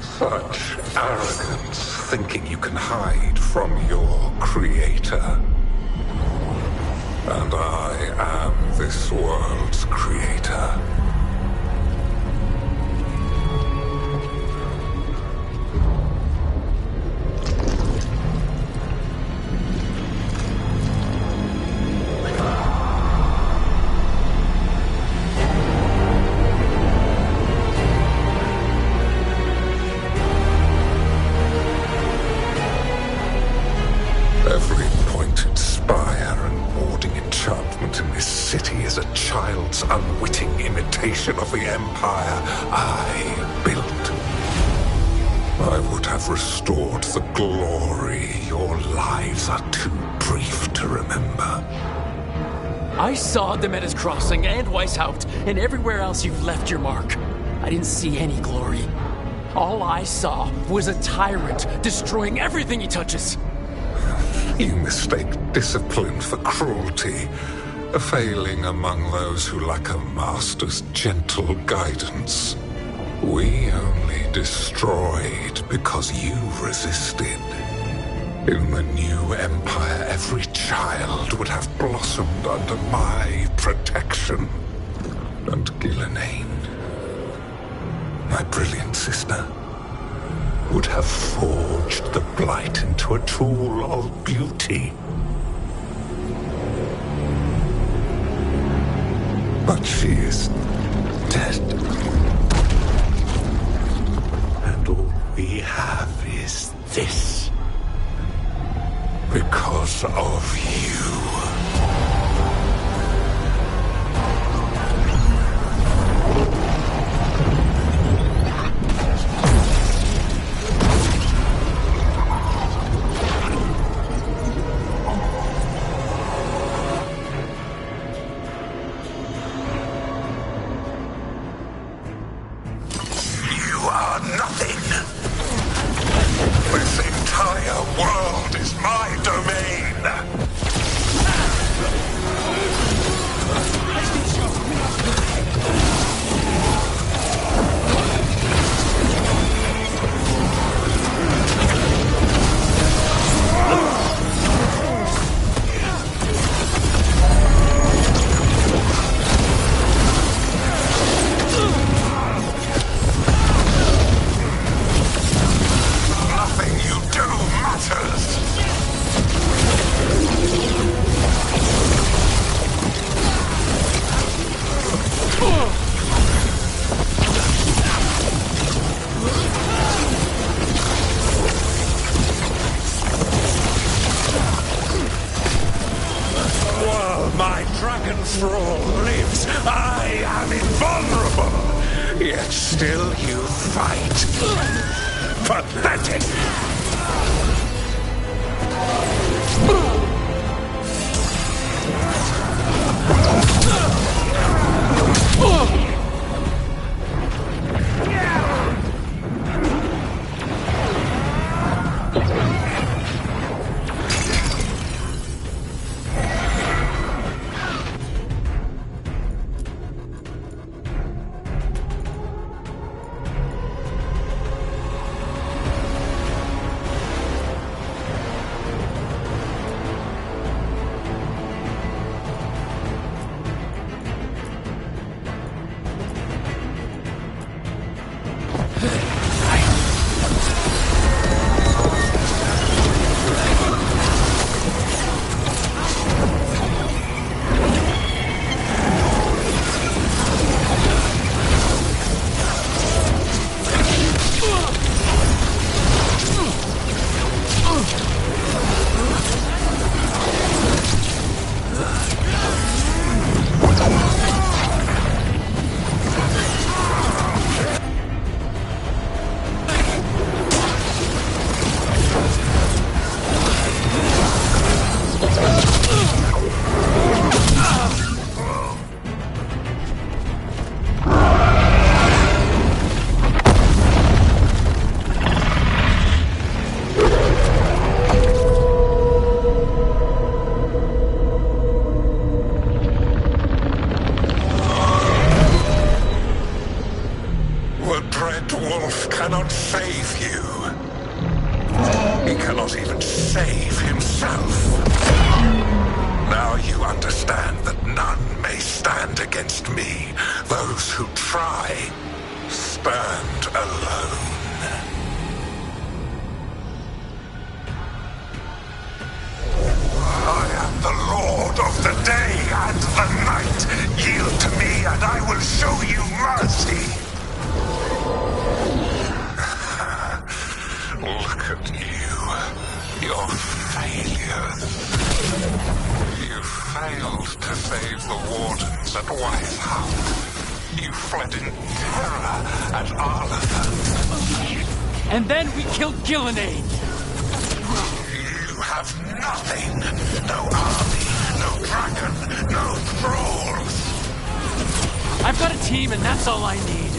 Such arrogance, thinking you can hide from your creator. And I am this world's creator. Every pointed spire and warding enchantment in this city is a child's unwitting imitation of the empire I built. I would have restored the glory. Your lives are too brief to remember. I saw the Meadows Crossing and Weishaupt and everywhere else you've left your mark. I didn't see any glory. All I saw was a tyrant destroying everything he touches. You mistake discipline for cruelty, a failing among those who lack a master's gentle guidance. We only destroyed because you resisted. In the new empire, every child would have blossomed under my protection. And Gillenane, my brilliant sister, would have forged the Blight into a tool of beauty. But she is dead. And all we have is this. Because of you. Yet still you fight. Pathetic! against me. Those who try stand alone. I am the Lord of the day and the night. Yield to me and I will show you mercy. Look at you. Your failures. You failed to save the wardens at Weisshaupt. You fled in terror at Arlathan. And then we killed Gillenade. You have nothing. No army, no dragon, no thralls. I've got a team and that's all I need.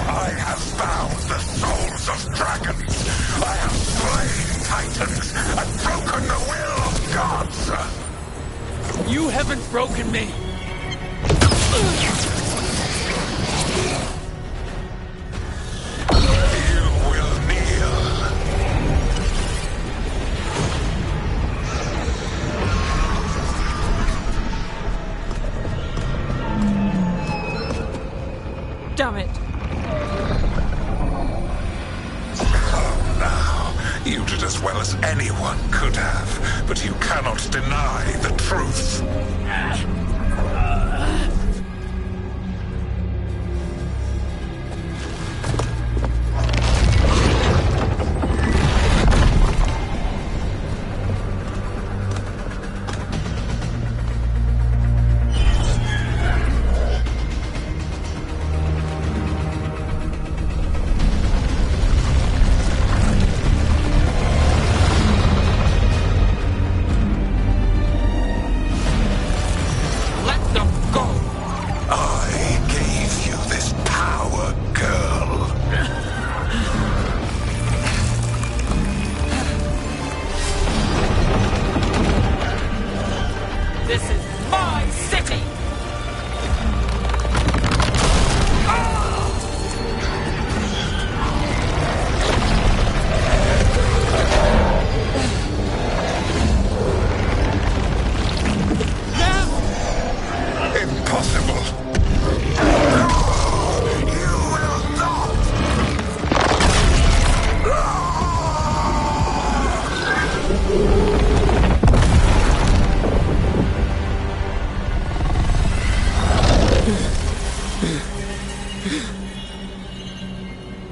I have bound the souls of dragons. I have slain titans and broken the will of gods. You haven't broken me. You will kneel. Damn it. You did as well as anyone could have, but you cannot deny the truth.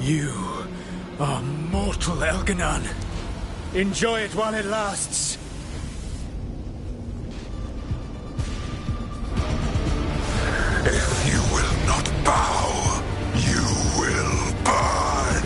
You are mortal, Elganon. Enjoy it while it lasts. If you will not bow, you will burn.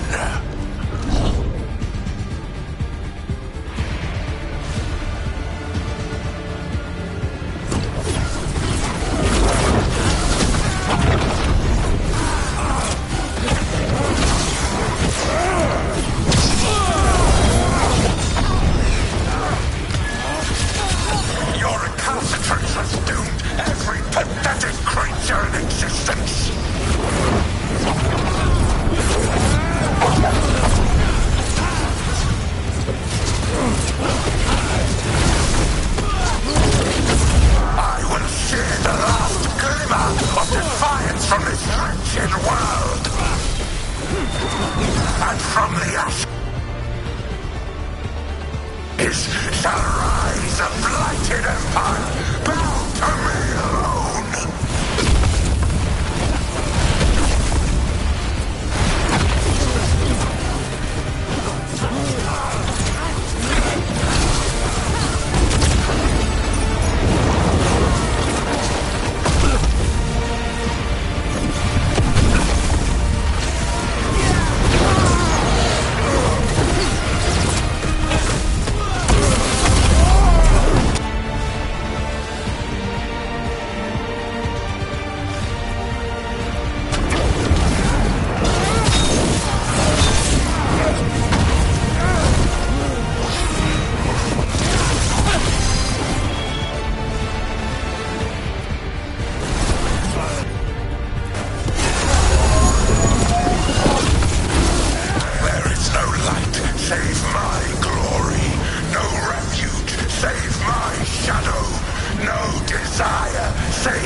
Your recalcitrance has doomed every pathetic creature in existence.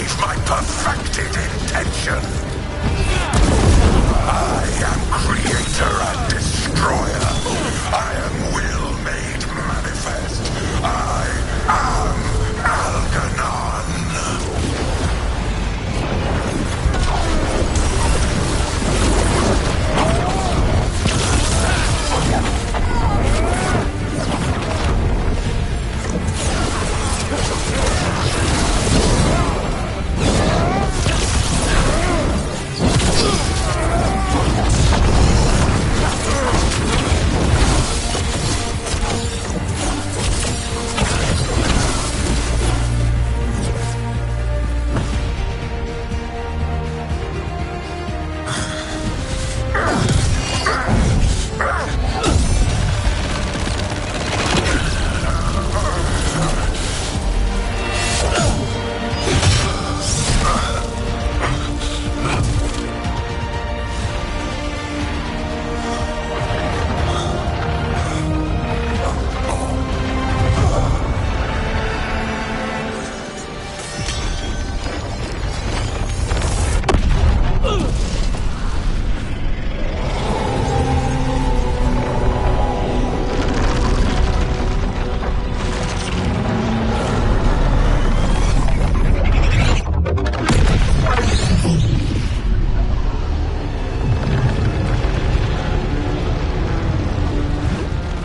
achieve my perfected intention. I am creator and destroyer. I am will made manifest. I am Algernon.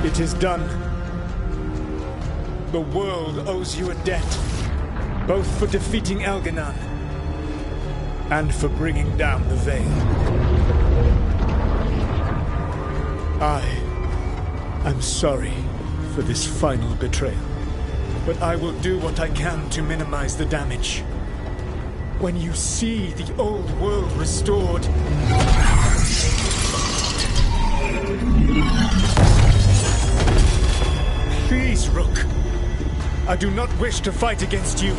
It is done. The world owes you a debt, both for defeating Algernon and for bringing down the Veil. I'm sorry for this final betrayal, but I will do what I can to minimize the damage. When you see the old world restored, please, Rook. I do not wish to fight against you.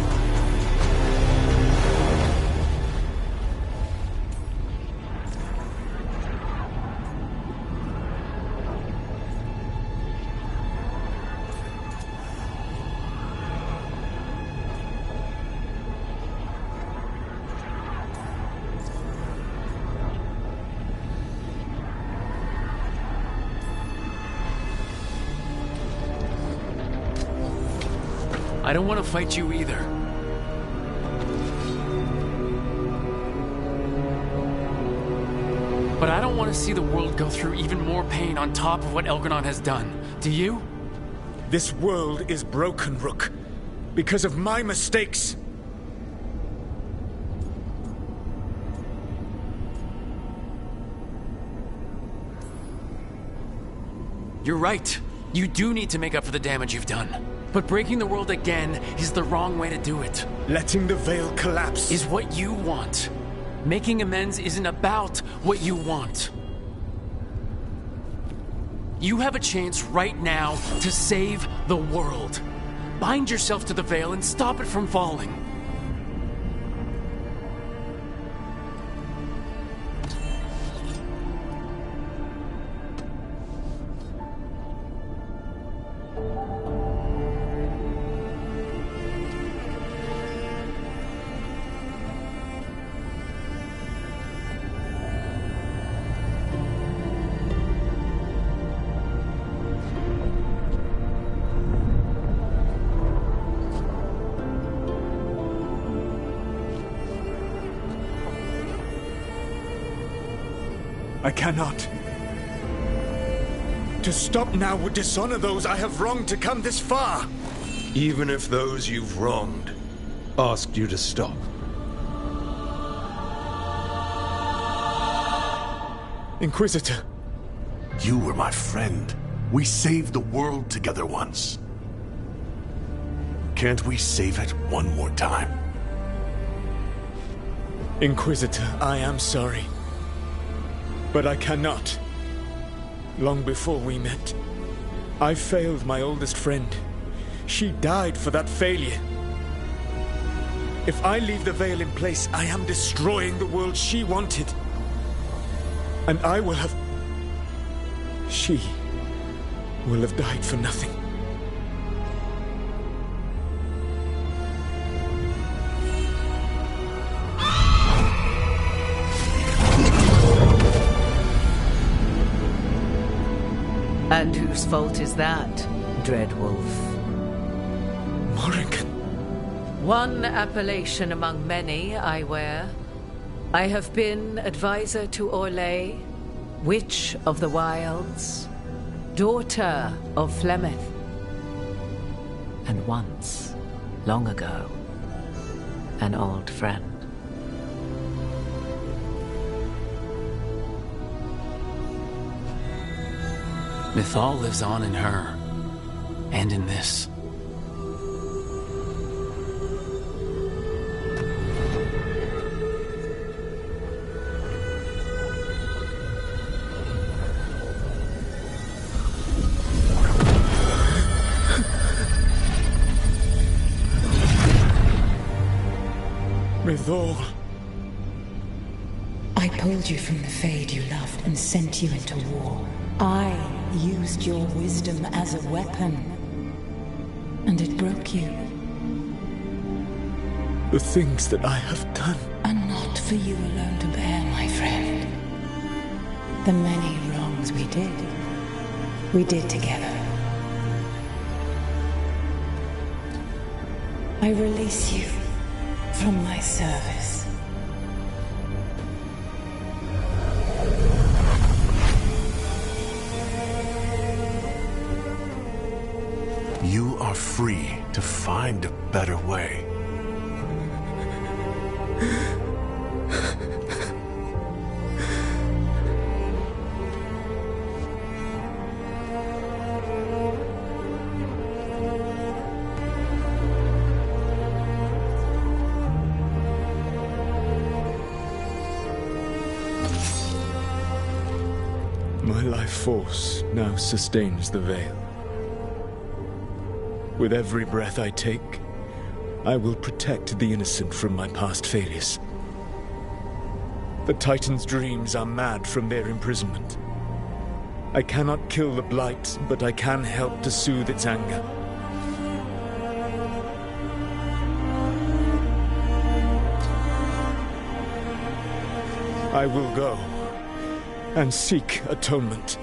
I don't want to fight you either. But I don't want to see the world go through even more pain on top of what Algernon has done. Do you? This world is broken, Rook, because of my mistakes. You're right. You do need to make up for the damage you've done. But breaking the world again is the wrong way to do it. Letting the Veil collapse is what you want. Making amends isn't about what you want. You have a chance right now to save the world. Bind yourself to the Veil and stop it from falling. I cannot. To stop now would dishonor those I have wronged to come this far. Even if those you've wronged asked you to stop. Inquisitor. You were my friend. We saved the world together once. Can't we save it one more time? Inquisitor, I am sorry. But I cannot. Long before we met, I failed my oldest friend. She died for that failure. If I leave the Veil in place, I am destroying the world she wanted. And I will have... She will have died for nothing. And whose fault is that, Dreadwolf? Morrigan. One appellation among many I wear. I have been advisor to Orlais, Witch of the Wilds, daughter of Flemeth, and once, long ago, an old friend. Mythal lives on in her, and in this. Mythal. I pulled you from the Fade you loved and sent you into war. I used your wisdom as a weapon, and it broke you. The things that I have done are not for you alone to bear, my friend. The many wrongs we did together. I release you from my service. You are free to find a better way. My life force now sustains the Veil. With every breath I take, I will protect the innocent from my past failures. The Titan's dreams are mad from their imprisonment. I cannot kill the Blight, but I can help to soothe its anger. I will go and seek atonement.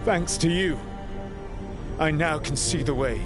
Thanks to you, I now can see the way.